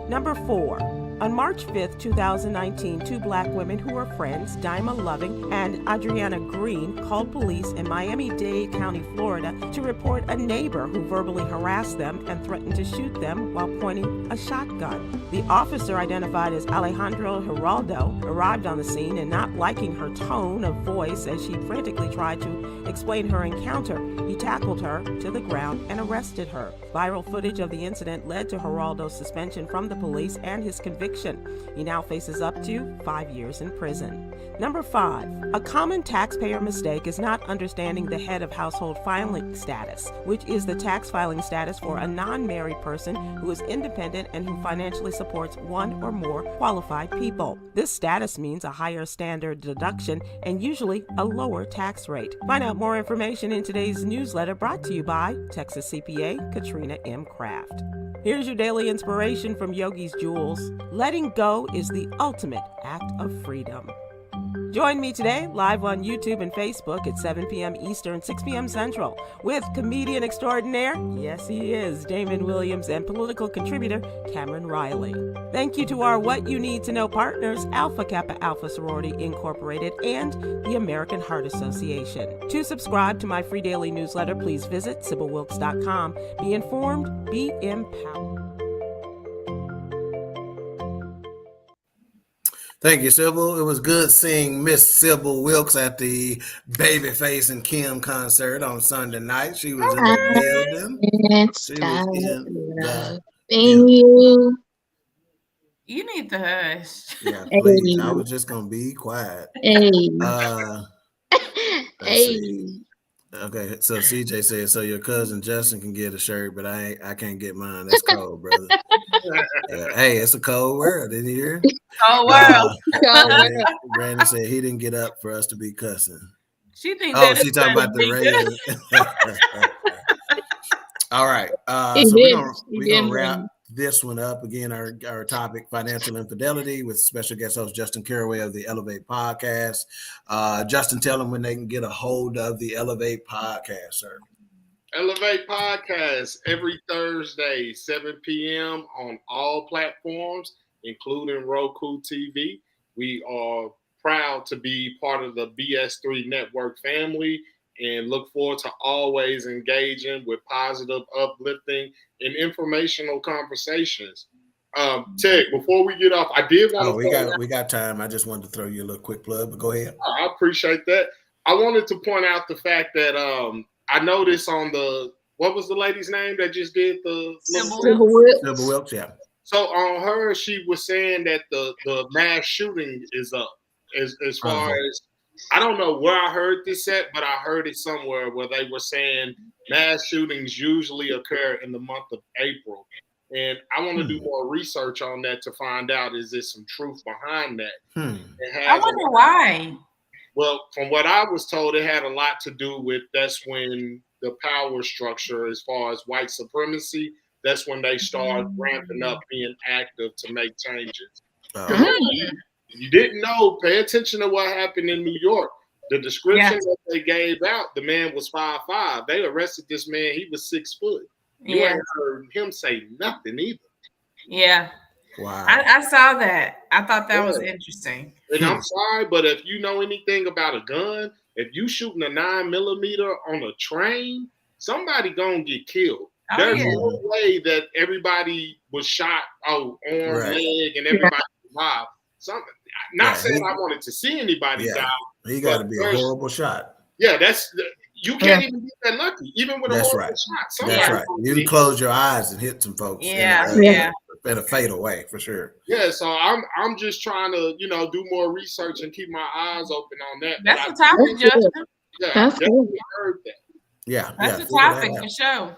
Number 4. On March 5th, 2019, 2 black women who were friends, Daima Loving and Adriana Green, called police in Miami-Dade County, Florida, to report a neighbor who verbally harassed them and threatened to shoot them while pointing a shotgun. The officer, identified as Alejandro Geraldo, arrived on the scene and, not liking her tone of voice as she frantically tried to explain her encounter, he tackled her to the ground and arrested her. Viral footage of the incident led to Geraldo's suspension from the police and his conviction. He now faces up to 5 years in prison. Number 5. A common taxpayer mistake is not understanding the head of household filing status, which is the tax filing status for a non-married person who is independent and who financially supports one or more qualified people. This status means a higher standard deduction and usually a lower tax rate. Find out more information in today's newsletter, brought to you by Texas CPA Katrina M. Kraft. Here's your daily inspiration from Yogi's Jewels. Letting go is the ultimate act of freedom. Join me today live on YouTube and Facebook at 7 p.m. Eastern, 6 p.m. Central with comedian extraordinaire, yes he is, Damon Williams, and political contributor Cameron Riley. Thank you to our What You Need to Know partners, Alpha Kappa Alpha Sorority Incorporated and the American Heart Association. To subscribe to my free daily newsletter, please visit SybilWilkes.com. Be informed, be empowered. Thank you, Sybil. It was good seeing Miss Sybil Wilkes at the Babyface and Kim concert on Sunday night. She was in the building. It's She was in the you. You need to hush. Yeah, please. I was just gonna be quiet. Hey. Let's see. Okay, so CJ said, so your cousin Justin can get a shirt, but I can't get mine. That's cold, brother. Hey, it's a cold world, didn't you hear? Oh wow. Brandon said he didn't get up for us to be cussing. She thinks she talking about the radio. All right. So we're gonna wrap this one up. Again, our topic, financial infidelity, with special guest host Justin Caraway of the ELEV8 Podcast. Justin, tell them when they can get a hold of the ELEV8 Podcast, sir. ELEV8 Podcast every Thursday, 7 p.m. on all platforms, including Roku TV. We are proud to be part of the BS3 network family and look forward to always engaging with positive, uplifting, and informational conversations. Ted, before we get off, I did want to we got time. I just wanted to throw you a little quick plug, but go ahead. I appreciate that. I wanted to point out the fact that I noticed on what was the lady's name that just did the Sybil Wilkes, yeah. So on her, she was saying that the mass shooting is up as far as, I don't know where I heard this at, but I heard it somewhere where they were saying mass shootings usually occur in the month of April. And I want to do more research on that to find out, is there some truth behind that? I wonder why. Well, from what I was told, it had a lot to do with that's when the power structure, as far as white supremacy, that's when they start ramping up, being active to make changes. You didn't know, pay attention to what happened in New York. The description that they gave out, the man was 5'5". They arrested this man, he was 6 foot. You ain't heard him say nothing either. Yeah. Wow. I saw that. I thought that was interesting. And I'm sorry, but if you know anything about a gun, if you shooting a 9mm on a train, somebody gonna get killed. There's no way that everybody was shot, arm, leg, and everybody survived. Not saying I wanted to see anybody die. He got to be a horrible shot. Yeah, you can't even get that lucky, even with a horrible shot. That's right. You can close your eyes and hit some folks. In a fatal way, for sure. Yeah, so I'm just trying to do more research and keep my eyes open on that. That's a topic, Justin. Yeah, I definitely heard that. Yeah, that's a topic for sure.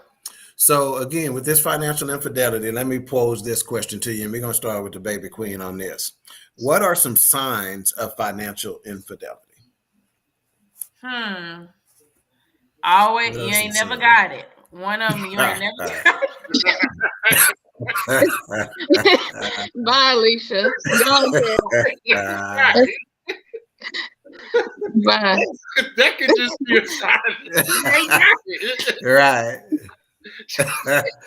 So again, with this financial infidelity, let me pose this question to you, and we're gonna start with the baby queen on this. What are some signs of financial infidelity? Always, you ain't never got it. One of them, you ain't never got it. Bye, Alicia. Bye. That could just be a sign. Right.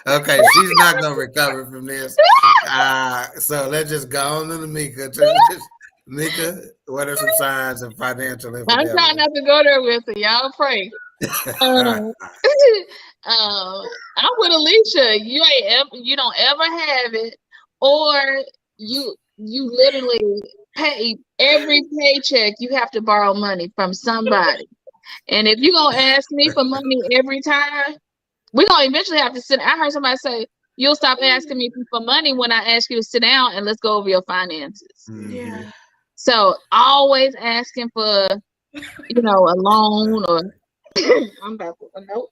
Okay, she's not gonna recover from this. So let's just go on to the Mika. Mika, what are some signs of financial infidelity? I'm trying not to go there with it. Y'all pray. I'm with Alicia. You don't ever have it, or you literally pay every paycheck. You have to borrow money from somebody, and if you're gonna ask me for money every time, we're gonna eventually have to sit. I heard somebody say, "You'll stop asking me for money when I ask you to sit down and let's go over your finances." Yeah. So always asking for, a loan or. I'm about to nope.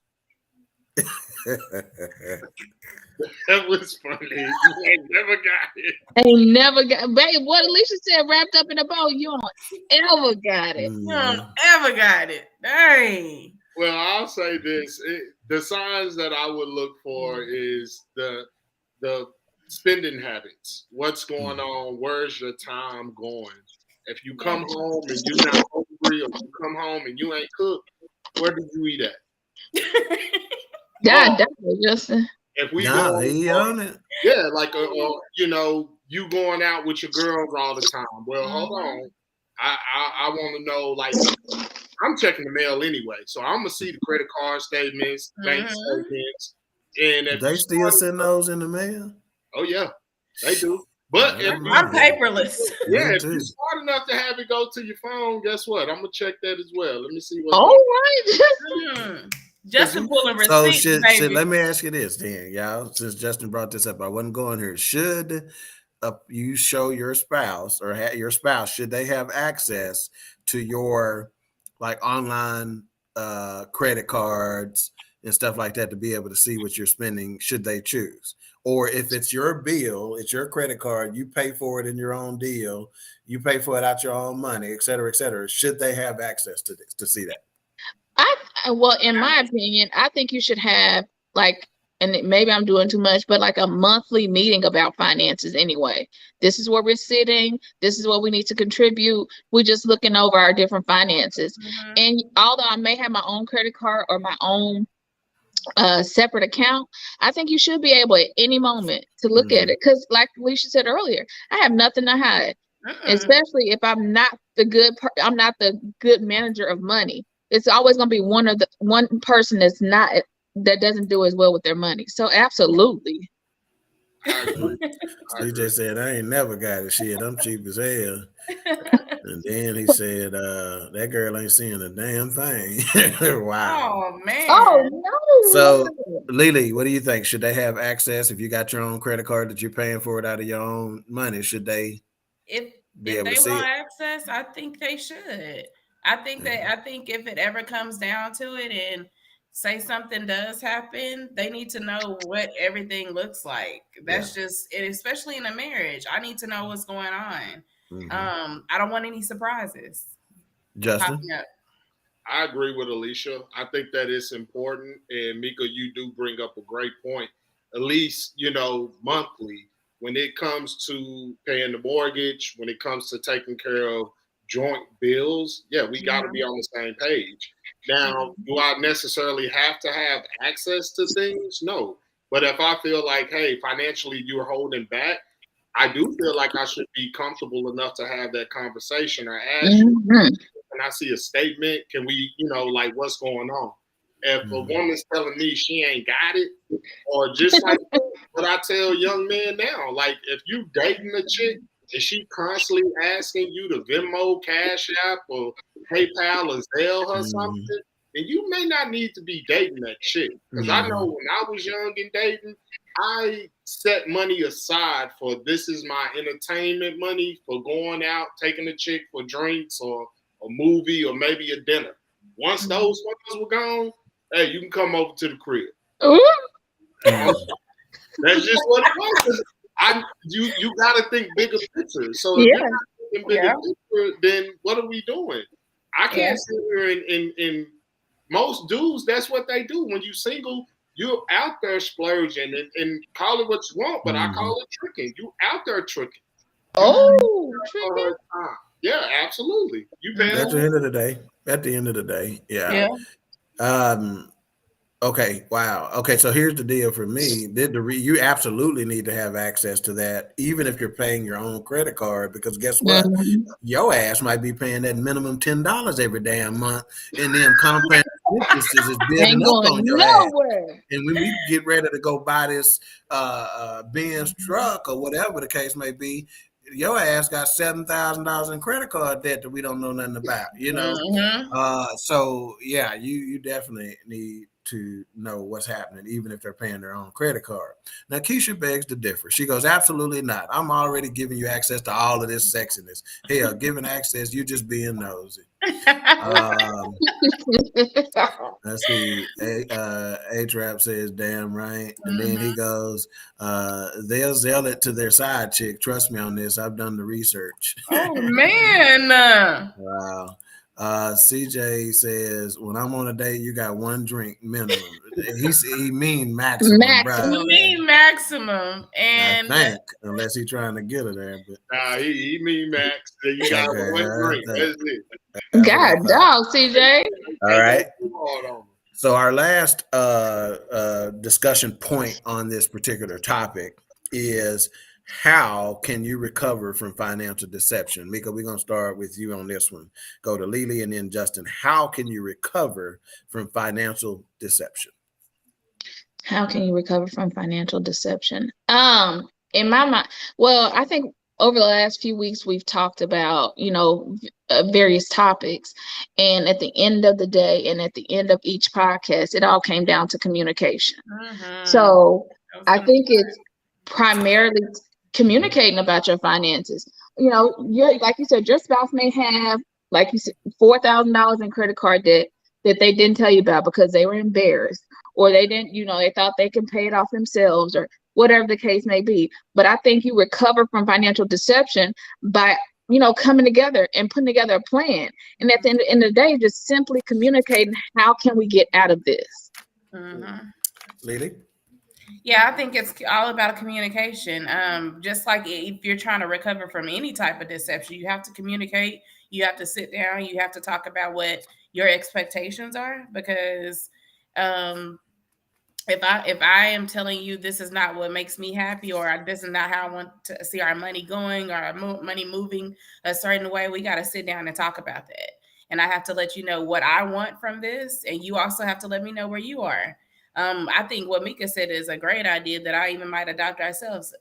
That was funny. You ain't never got it. Ain't never got, babe. What Alicia said, wrapped up in a bow. You don't ever got it. You don't ever got it. Dang. Well, I'll say this: the signs that I would look for is the spending habits. What's going on? Where's your time going? If you come home and you're not hungry, or you come home and you ain't cooked, where did you eat at? God, definitely, Justin. If we he on it. Yeah, like you going out with your girls all the time. Well, hold on. I want to know, like, I'm checking the mail anyway, so I'm gonna see the credit card statements, bank statements, and if they still send those in the mail. Oh yeah, they do. But I'm paperless. Yeah, if you're smart enough to have it go to your phone, guess what? I'm gonna check that as well. Let me see what. All right. Justin pulling receipts, baby. Let me ask you this then, y'all. Since Justin brought this up, I wasn't going here. Should you show your spouse or your spouse, should they have access to your like online credit cards and stuff like that to be able to see what you're spending, should they choose? Or if it's your bill, it's your credit card, you pay for it in your own deal, you pay for it out your own money, et cetera, should they have access to this, to see that? Well, in my opinion, I think you should have like, and maybe I'm doing too much, but like a monthly meeting about finances anyway. This is where we're sitting. This is what we need to contribute. We're just looking over our different finances. And although I may have my own credit card or my own separate account, I think you should be able at any moment to look at it. Because like Alicia said earlier, I have nothing to hide, especially if I'm not the good manager of money. It's always going to be one person that doesn't do as well with their money. So absolutely. CJ said, I ain't never got it. Shit, I'm cheap as hell. And then he said, that girl ain't seeing a damn thing. Wow. Oh, man. Oh, no. So, Lily, what do you think? Should they have access if you got your own credit card that you're paying for it out of your own money? Should they if be able they to see want it? access, I think they should. I think if it ever comes down to it and say something does happen, they need to know what everything looks like. That's just it, especially in a marriage. I need to know what's going on. I don't want any surprises. Justin? I agree with Alicia. I think that it's important. And Mika, you do bring up a great point. At least, monthly, when it comes to paying the mortgage, when it comes to taking care of joint bills, we got to be on the same page. Now, do I necessarily have to have access to things? No. But if I feel like, hey, financially you're holding back, I do feel like I should be comfortable enough to have that conversation or ask you, can I see a statement? Can we, like what's going on? If a woman's telling me she ain't got it, or just like what I tell young men now, like if you dating a chick, is she constantly asking you to Venmo, Cash App, or PayPal, or Zelle her something? And you may not need to be dating that chick. Because I know when I was young and dating, I set money aside for this is my entertainment money for going out, taking a chick for drinks or a movie or maybe a dinner. Once those funds were gone, hey, you can come over to the crib. That's just what it was. You got to think bigger picture. So if you're not thinking bigger picture, then what are we doing? I can't sit here and most dudes, that's what they do. When you single, you're out there splurging and call it what you want, but I call it tricking. You out there tricking. Oh, tricking? Yeah, absolutely. You pay at the end of the day. Yeah. Okay. Wow. Okay. So here's the deal for me. You absolutely need to have access to that, even if you're paying your own credit card, because guess what? Your ass might be paying that minimum $10 every damn month, and then compound interest is building up on your ass. And when we get ready to go buy this Benz truck or whatever the case may be, your ass got $7,000 in credit card debt that we don't know nothing about, So yeah, you definitely need to know what's happening, even if they're paying their own credit card. Now, Keisha begs to differ. She goes, absolutely not. I'm already giving you access to all of this sexiness. Hell, giving access, you just being nosy. Let's see. A-Trap says, damn right. And then he goes, they'll sell it to their side chick. Trust me on this. I've done the research. Oh, man. Wow. CJ says, when I'm on a date, you got one drink minimum. He mean maximum. He mean maximum. And I think, unless he's trying to get her there. But he mean max. You got one drink. That's it. God dog, CJ. All right. So our last discussion point on this particular topic is, how can you recover from financial deception? Mika, we're going to start with you on this one. Go to Lily and then Justin. How can you recover from financial deception? How can you recover from financial deception? in my mind, well, I think over the last few weeks we've talked about, various topics, and at the end of the day and at the end of each podcast, it all came down to communication. So I think it's primarily communicating about your finances. Like you said, your spouse may have, like you said, $4,000 in credit card debt that they didn't tell you about because they were embarrassed, or they didn't, they thought they could pay it off themselves, or whatever the case may be. But I think you recover from financial deception by, coming together and putting together a plan. And at the end of the day, just simply communicating, how can we get out of this? Lily? Yeah, I think it's all about communication. Just like if you're trying to recover from any type of deception, you have to communicate. You have to sit down. You have to talk about what your expectations are, because if I am telling you this is not what makes me happy, or this is not how I want to see our money going, or our money moving a certain way, we got to sit down and talk about that. And I have to let you know what I want from this, and you also have to let me know where you are. I think what Mika said is a great idea that I even might adopt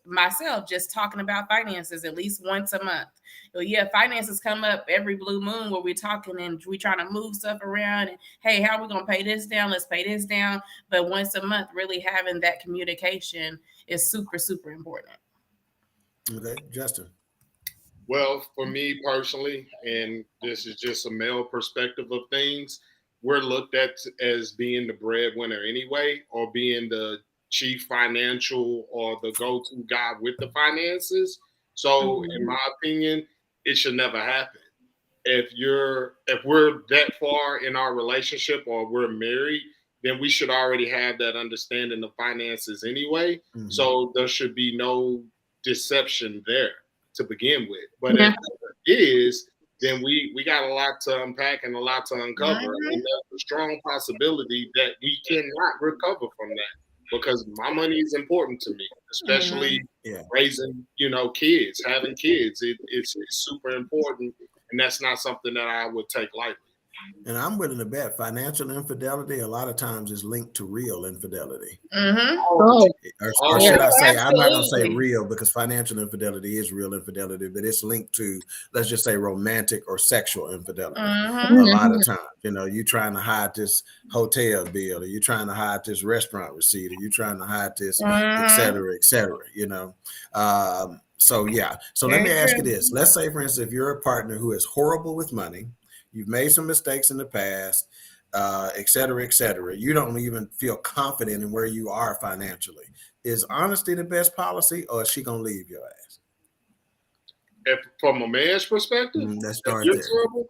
myself, just talking about finances at least once a month. So yeah, finances come up every blue moon where we're talking and we're trying to move stuff around. And hey, how are we going to pay this down? Let's pay this down. But once a month, really having that communication is super, super important. Okay, Justin. Well, for me personally, and this is just a male perspective of things, we're looked at as being the breadwinner anyway, or being the chief financial or the go-to guy with the finances. So in my opinion, it should never happen. If we're that far in our relationship or we're married, then we should already have that understanding of finances anyway. So there should be no deception there to begin with. But if it is, then we got a lot to unpack and a lot to uncover. And there's a strong possibility that we cannot recover from that, because my money is important to me, especially raising, kids, having kids. It's super important, and that's not something that I would take lightly. And I'm willing to bet financial infidelity a lot of times is linked to real infidelity. Or should I say, I'm not going to say real, because financial infidelity is real infidelity, but it's linked to, let's just say, romantic or sexual infidelity. A lot of times, you trying to hide this hotel bill, or you trying to hide this restaurant receipt, or you trying to hide this, et cetera, So let me ask you this. Let's say, for instance, if you're a partner who is horrible with money, you've made some mistakes in the past, et cetera, you don't even feel confident in where you are financially. Is honesty the best policy, or is she going to leave your ass? If from a man's perspective, let's start there. Terrible,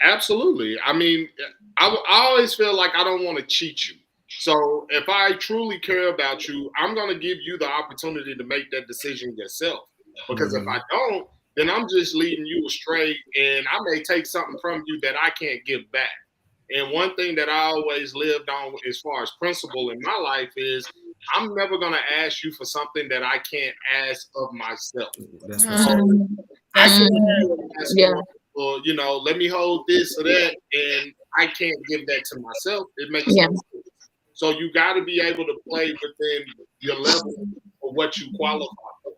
absolutely. I mean, I always feel like I don't want to cheat you. So if I truly care about you, I'm going to give you the opportunity to make that decision yourself. Because if I don't, then I'm just leading you astray, and I may take something from you that I can't give back. And one thing that I always lived on as far as principle in my life is I'm never going to ask you for something that I can't ask of myself. That's let me hold this or that, and I can't give that to myself. It makes no sense. So you got to be able to play within your level of what you qualify for.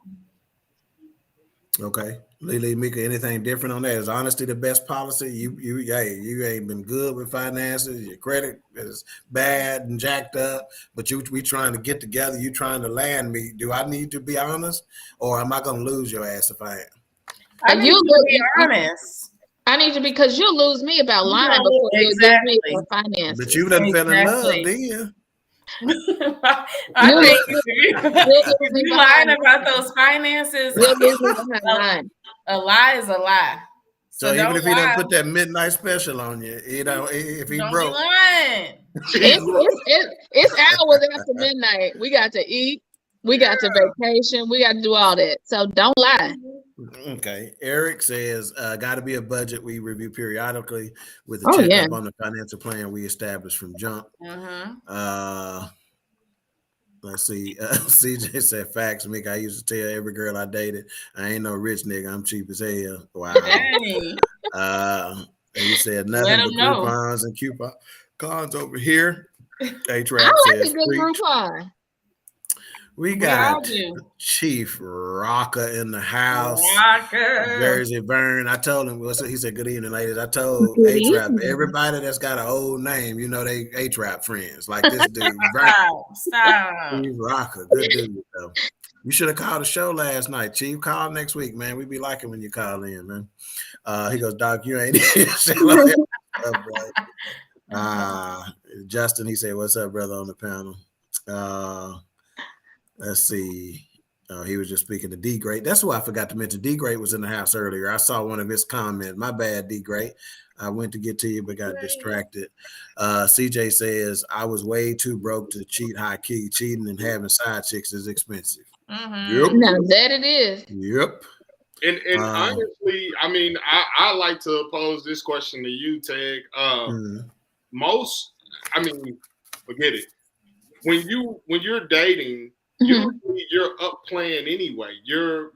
Okay. Lily, Mika, anything different on that? Is honesty the best policy? You ain't been good with finances. Your credit is bad and jacked up, but we trying to get together. You trying to land me. Do I need to be honest, or am I going to lose your ass if I am? I need to be honest. I need to, because you'll lose me about lying before you lose me for finances. But you done fell in love, didn't you? I think you lying about those finances. A lie is a lie. So even if he don't put that midnight special on you, if he don't broke, it's hours after midnight. We got to eat. We got to vacation. We got to do all that. So don't lie. Okay. Eric says, got to be a budget we review periodically with a checkup on the financial plan we established from jump. Let's see. CJ said, facts, Mick. I used to tell every girl I dated, I ain't no rich nigga. I'm cheap as hell. Wow. And he said, nothing but coupons and coupons over here. A-Trap says, a good Groupon. We all got do. Chief Rocker in the house. Rocker. Jersey Vern. I told him, he said, good evening, ladies. I told Good H-Rap, evening. everybody that's got an old name, you know, they H-Rap friends. Like this dude, Vern. Stop. Chief Rocker. Good dude, though. You should have called the show last night, Chief. Call next week, man. We be liking when you call in, man. He goes, Doc, you ain't Justin, he said, what's up, brother, on the panel? Let's see. He was just speaking to D Great. That's who I forgot to mention. D Great was in the house earlier. I saw one of his comments. My bad, D Great. I went to get to you, but got distracted. CJ says, I was way too broke to cheat high key. Cheating and having side chicks is expensive. Mm-hmm. Now that it is. Yep. And honestly, I mean, I like to pose this question to you, Tag. Forget it. When you're dating, you're up playing anyway. You're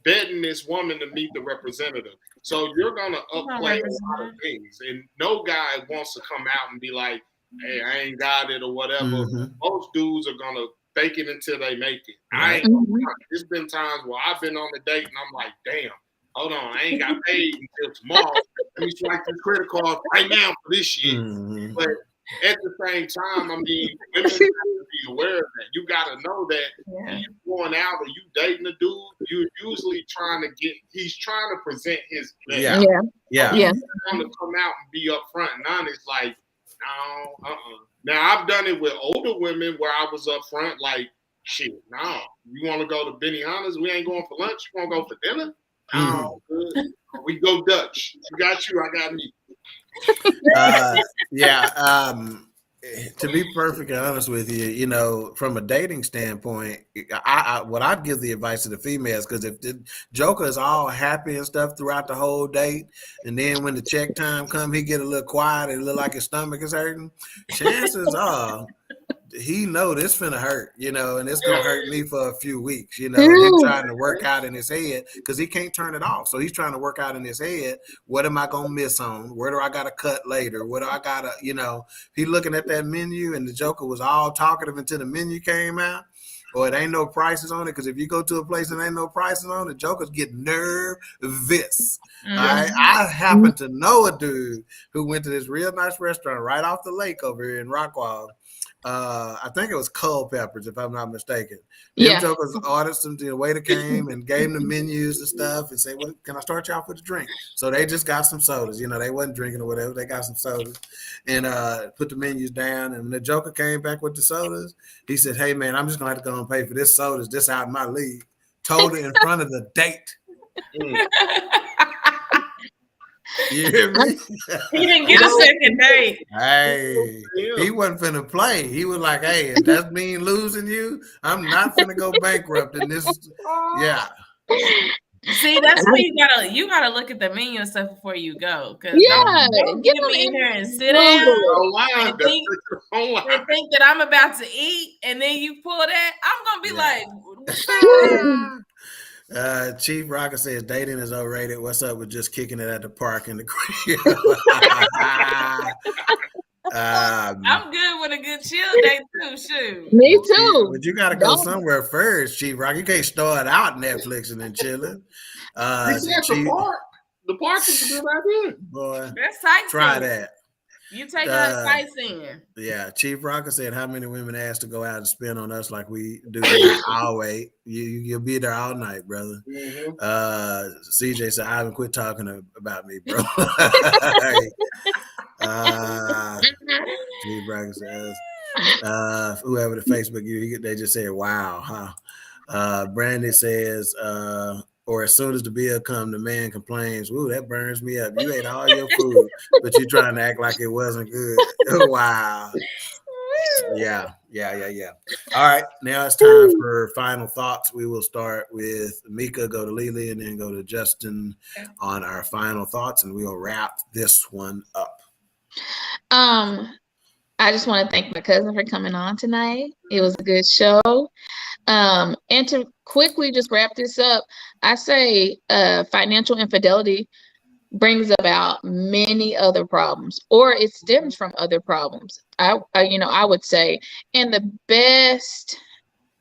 betting this woman to meet the representative. So you're gonna upplay a lot of things. And no guy wants to come out and be like, hey, I ain't got it or whatever. Most dudes are gonna fake it until they make it. There's been times where I've been on a date and I'm like, damn, hold on, I ain't got paid until tomorrow. Let me swipe this credit card right now for this shit. But at the same time, I mean, women have to be aware of that. You got to know that when you're going out or you dating a dude, you're usually he's trying to present his best. Yeah. He's trying to come out and be upfront and honest, like, no, Now, I've done it with older women where I was upfront, like, shit, no. You want to go to Benihana's? We ain't going for lunch. You want to go for dinner? No, good. We go Dutch. You got you, I got me. To be perfectly honest with you, you know, from a dating standpoint, I'd give the advice to the females, because if the Joker is all happy and stuff throughout the whole date, and then when the check time come, he get a little quiet and look like his stomach is hurting, chances are he know this finna hurt, you know, and it's gonna hurt me for a few weeks, you know. He's trying to work out in his head because he can't turn it off. So he's trying to work out in his head. What am I gonna miss on? Where do I gotta cut later? What do I gotta, you know? He looking at that menu, and the Joker was all talkative until the menu came out, or it ain't no prices on it. Because if you go to a place and ain't no prices on it, Jokers get nervous. All right? I happen to know a dude who went to this real nice restaurant right off the lake over here in Rockwall. I think it was Culpeppers, if I'm not mistaken. Them Jokers ordered some. The waiter came and gave them the menus and stuff, and said, "Well, can I start y'all with a drink?" So they just got some sodas. You know, they wasn't drinking or whatever. They got some sodas and put the menus down. And when the Joker came back with the sodas, he said, "Hey man, I'm just gonna have to go and pay for this sodas. This out of my league." Told it in front of the date. You hear me? He didn't get a second date. Hey, he wasn't finna play. He was like, hey, if that mean losing you, I'm not finna go bankrupt in this. Yeah. See, that's why you gotta look at the menu and stuff before you go. Cause don't get me in here and sit down and think that I'm about to eat, and then you pull that, I'm gonna be like, Chief Rocker says dating is overrated. What's up with just kicking it at the park in the crib? I'm good with a good chill day too. Shoot. Me too. But you gotta go somewhere first, Chief Rocker. You can't start out Netflix and then chilling. The park is a good idea. Boy, that's sightseeing. Try that. You take us sightseeing. Yeah, Chief Rocker said, how many women asked to go out and spend on us like we do? I'll wait. You'll be there all night, brother. CJ said, I haven't quit talking about me, bro. Chief Rocker says, whoever the Facebook they just said, wow, huh? Brandy says, or as soon as the bill comes, the man complains, ooh, that burns me up. You ate all your food, but you're trying to act like it wasn't good. Wow. Yeah. All right, now it's time for final thoughts. We will start with Mika, go to Lily, and then go to Justin on our final thoughts, and we'll wrap this one up. I just want to thank my cousin for coming on tonight. It was a good show. And to quickly just wrap this up, I say financial infidelity brings about many other problems, or it stems from other problems. I would say, and the best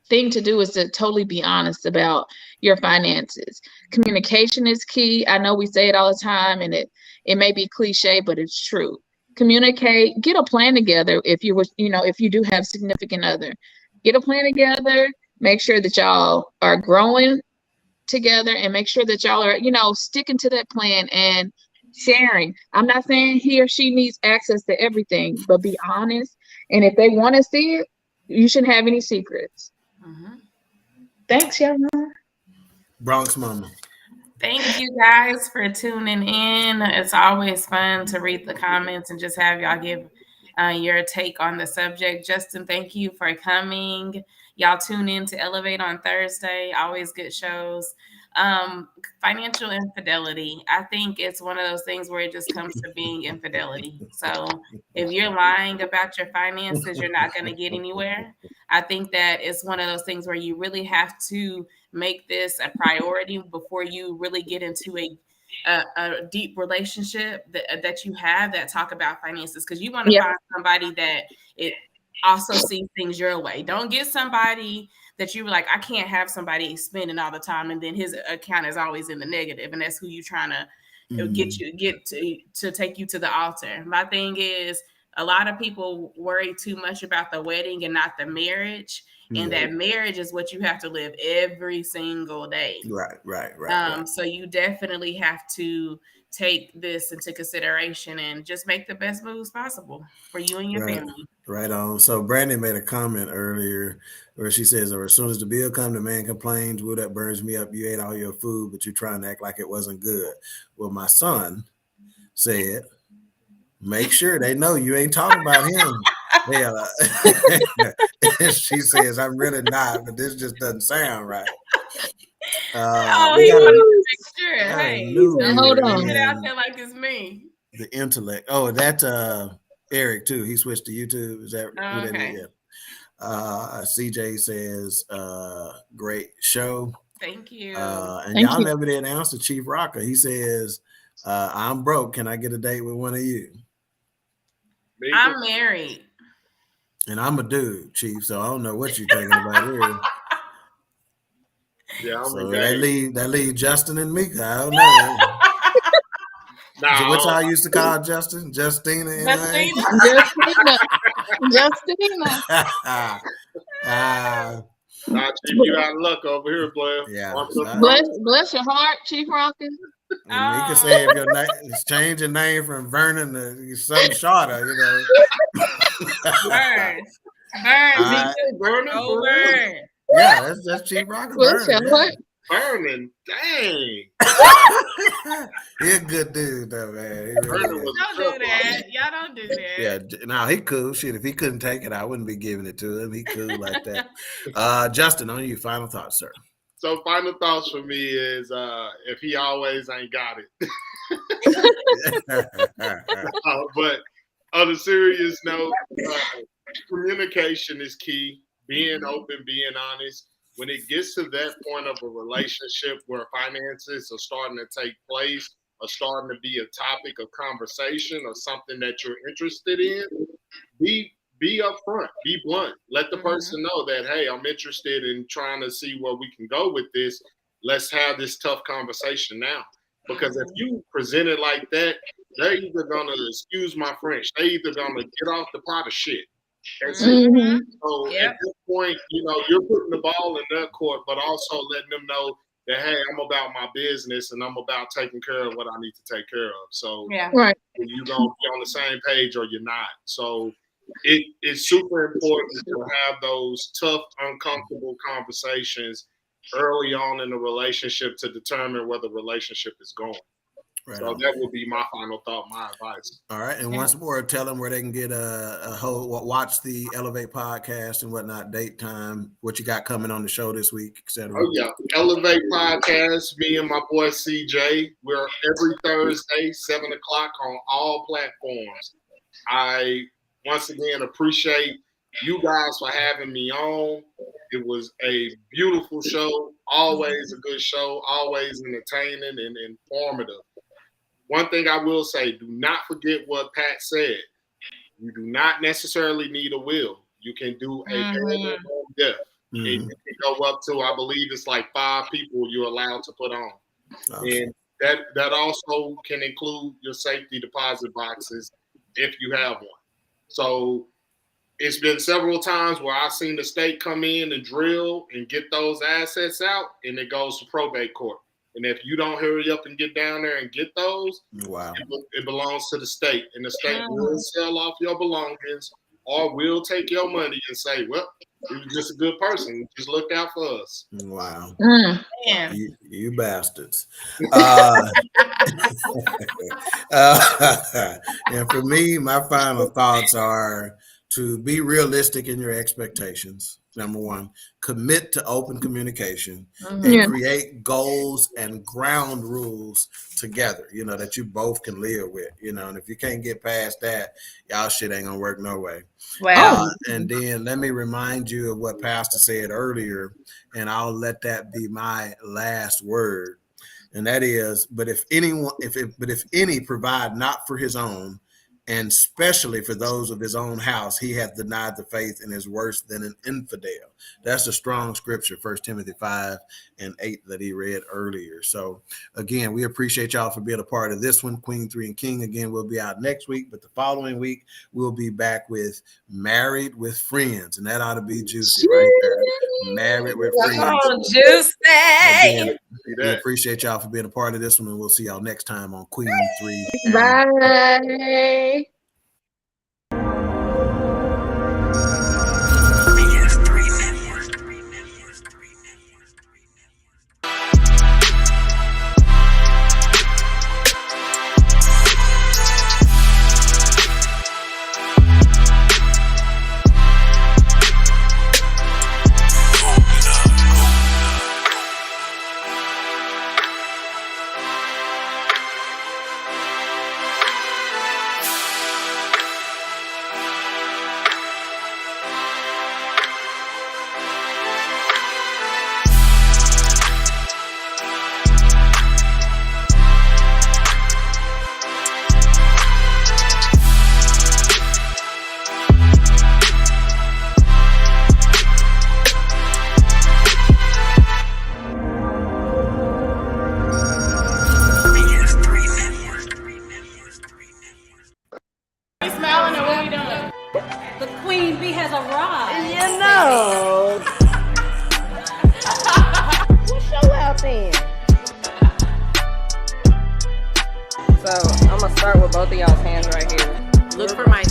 thing to do is to totally be honest about your finances. Communication is key. I know we say it all the time, and it may be cliche, but it's true. Communicate, get a plan together. If you do have significant other, get a plan together, make sure that y'all are growing together, and make sure that y'all are, sticking to that plan and sharing. I'm not saying he or she needs access to everything, but be honest. And if they want to see it, you shouldn't have any secrets. Mm-hmm. Thanks, y'all. Bronx Mama. Thank you guys for tuning in. It's always fun to read the comments and just have y'all give your take on the subject. Justin, thank you for coming. Y'all tune in to ELEV8 on Thursday. Always good shows. Financial infidelity. I think it's one of those things where it just comes to being infidelity. So if you're lying about your finances, you're not going to get anywhere. I think that it's one of those things where you really have to make this a priority before you really get into a deep relationship that you have that talk about finances, because you want to find somebody that it also sees things your way. Don't get somebody that you were like, I can't have somebody spending all the time and then his account is always in the negative, and that's who you're trying to get to take you to the altar. My thing is, a lot of people worry too much about the wedding and not the marriage. And that marriage is what you have to live every single day. Right. So you definitely have to take this into consideration and just make the best moves possible for you and your family. Right on. So Brandon made a comment earlier where she says, or as soon as the bill comes, the man complains, well, that burns me up. You ate all your food, but you're trying to act like it wasn't good. Well, my son said, make sure they know you ain't talking about him. She says, I'm really not, but this just doesn't sound right. He wanted to make sure. Hey, hold on. Get out there like it's me. The intellect. Oh, that's Eric too. He switched to YouTube. Is that who that is? Yeah. CJ says, great show. Thank you. And y'all never did answer Chief Rocker. He says, I'm broke. Can I get a date with one of you? I'm married. And I'm a dude, Chief, so I don't know what you're thinking about here. Yeah, so that leave Justin and Mika. I don't know. So what y'all used to call Justin? Justina. Chief, you out of luck over here, Blair. Yeah. Bless your heart, Chief Rocker. And Mika said if your name change your name from Vernon to something shorter, Burn. Yeah, that's Chief Rocker. Vernon, dang. He's a good dude, though, man. Don't do that. Y'all don't do that. Yeah, now he cool. Shit, if he couldn't take it, I wouldn't be giving it to him. He cool like that. Justin, on you. Final thoughts, sir. So final thoughts for me is if he always ain't got it. But on a serious note, communication is key. Being open, being honest. When it gets to that point of a relationship where finances are starting to take place or starting to be a topic of conversation or something that you're interested in, be upfront, be blunt. Let the person know that, hey, I'm interested in trying to see where we can go with this. Let's have this tough conversation now. Because if you present it like that, they're either going to, excuse my French, they're either going to get off the pot of shit. So at this point, you're putting the ball in their court, but also letting them know that, hey, I'm about my business and I'm about taking care of what I need to take care of. So you're going to be on the same page or you're not. So it's super important to have those tough, uncomfortable conversations early on in the relationship to determine where the relationship is going. Right so on. That would be my final thought, my advice. All right. And once more, tell them where they can get watch the ELEV8 podcast and whatnot, date, time, what you got coming on the show this week, etc. Oh, yeah. ELEV8 podcast, me and my boy CJ. We're every Thursday, 7 o'clock on all platforms. I, once again, appreciate you guys for having me on. It was a beautiful show, always a good show, always entertaining and informative. One thing I will say, do not forget what Pat said. You do not necessarily need a will. You can do a death. It can go up to, I believe it's like 5 people you're allowed to put on. And that also can include your safety deposit boxes if you have one. So it's been several times where I've seen the state come in and drill and get those assets out, and it goes to probate court. And if you don't hurry up and get down there and get those, it belongs to the state. And the state will sell off your belongings or will take your money and say, well, he was just a good person. He just looked out for us. Wow. Yeah. You bastards. And for me, my final thoughts are to be realistic in your expectations. Number one, commit to open communication and create goals and ground rules together, that you both can live with, and if you can't get past that, y'all shit ain't gonna work no way. Wow. And then let me remind you of what Pastor said earlier, and I'll let that be my last word. And that is, but if any provide not for his own, and especially for those of his own house, he hath denied the faith and is worse than an infidel. That's a strong scripture, 1 Timothy 5:8 that he read earlier. So again, we appreciate y'all for being a part of this one. Queen 3 and King, again, will be out next week, but the following week we'll be back with Married with Friends, and that ought to be juicy right there. Married with Friends. Oh, juicy. Again, we appreciate y'all for being a part of this one, and we'll see y'all next time on Queen 3. Bye. So I'm gonna start with both of y'all's hands right here. Look for my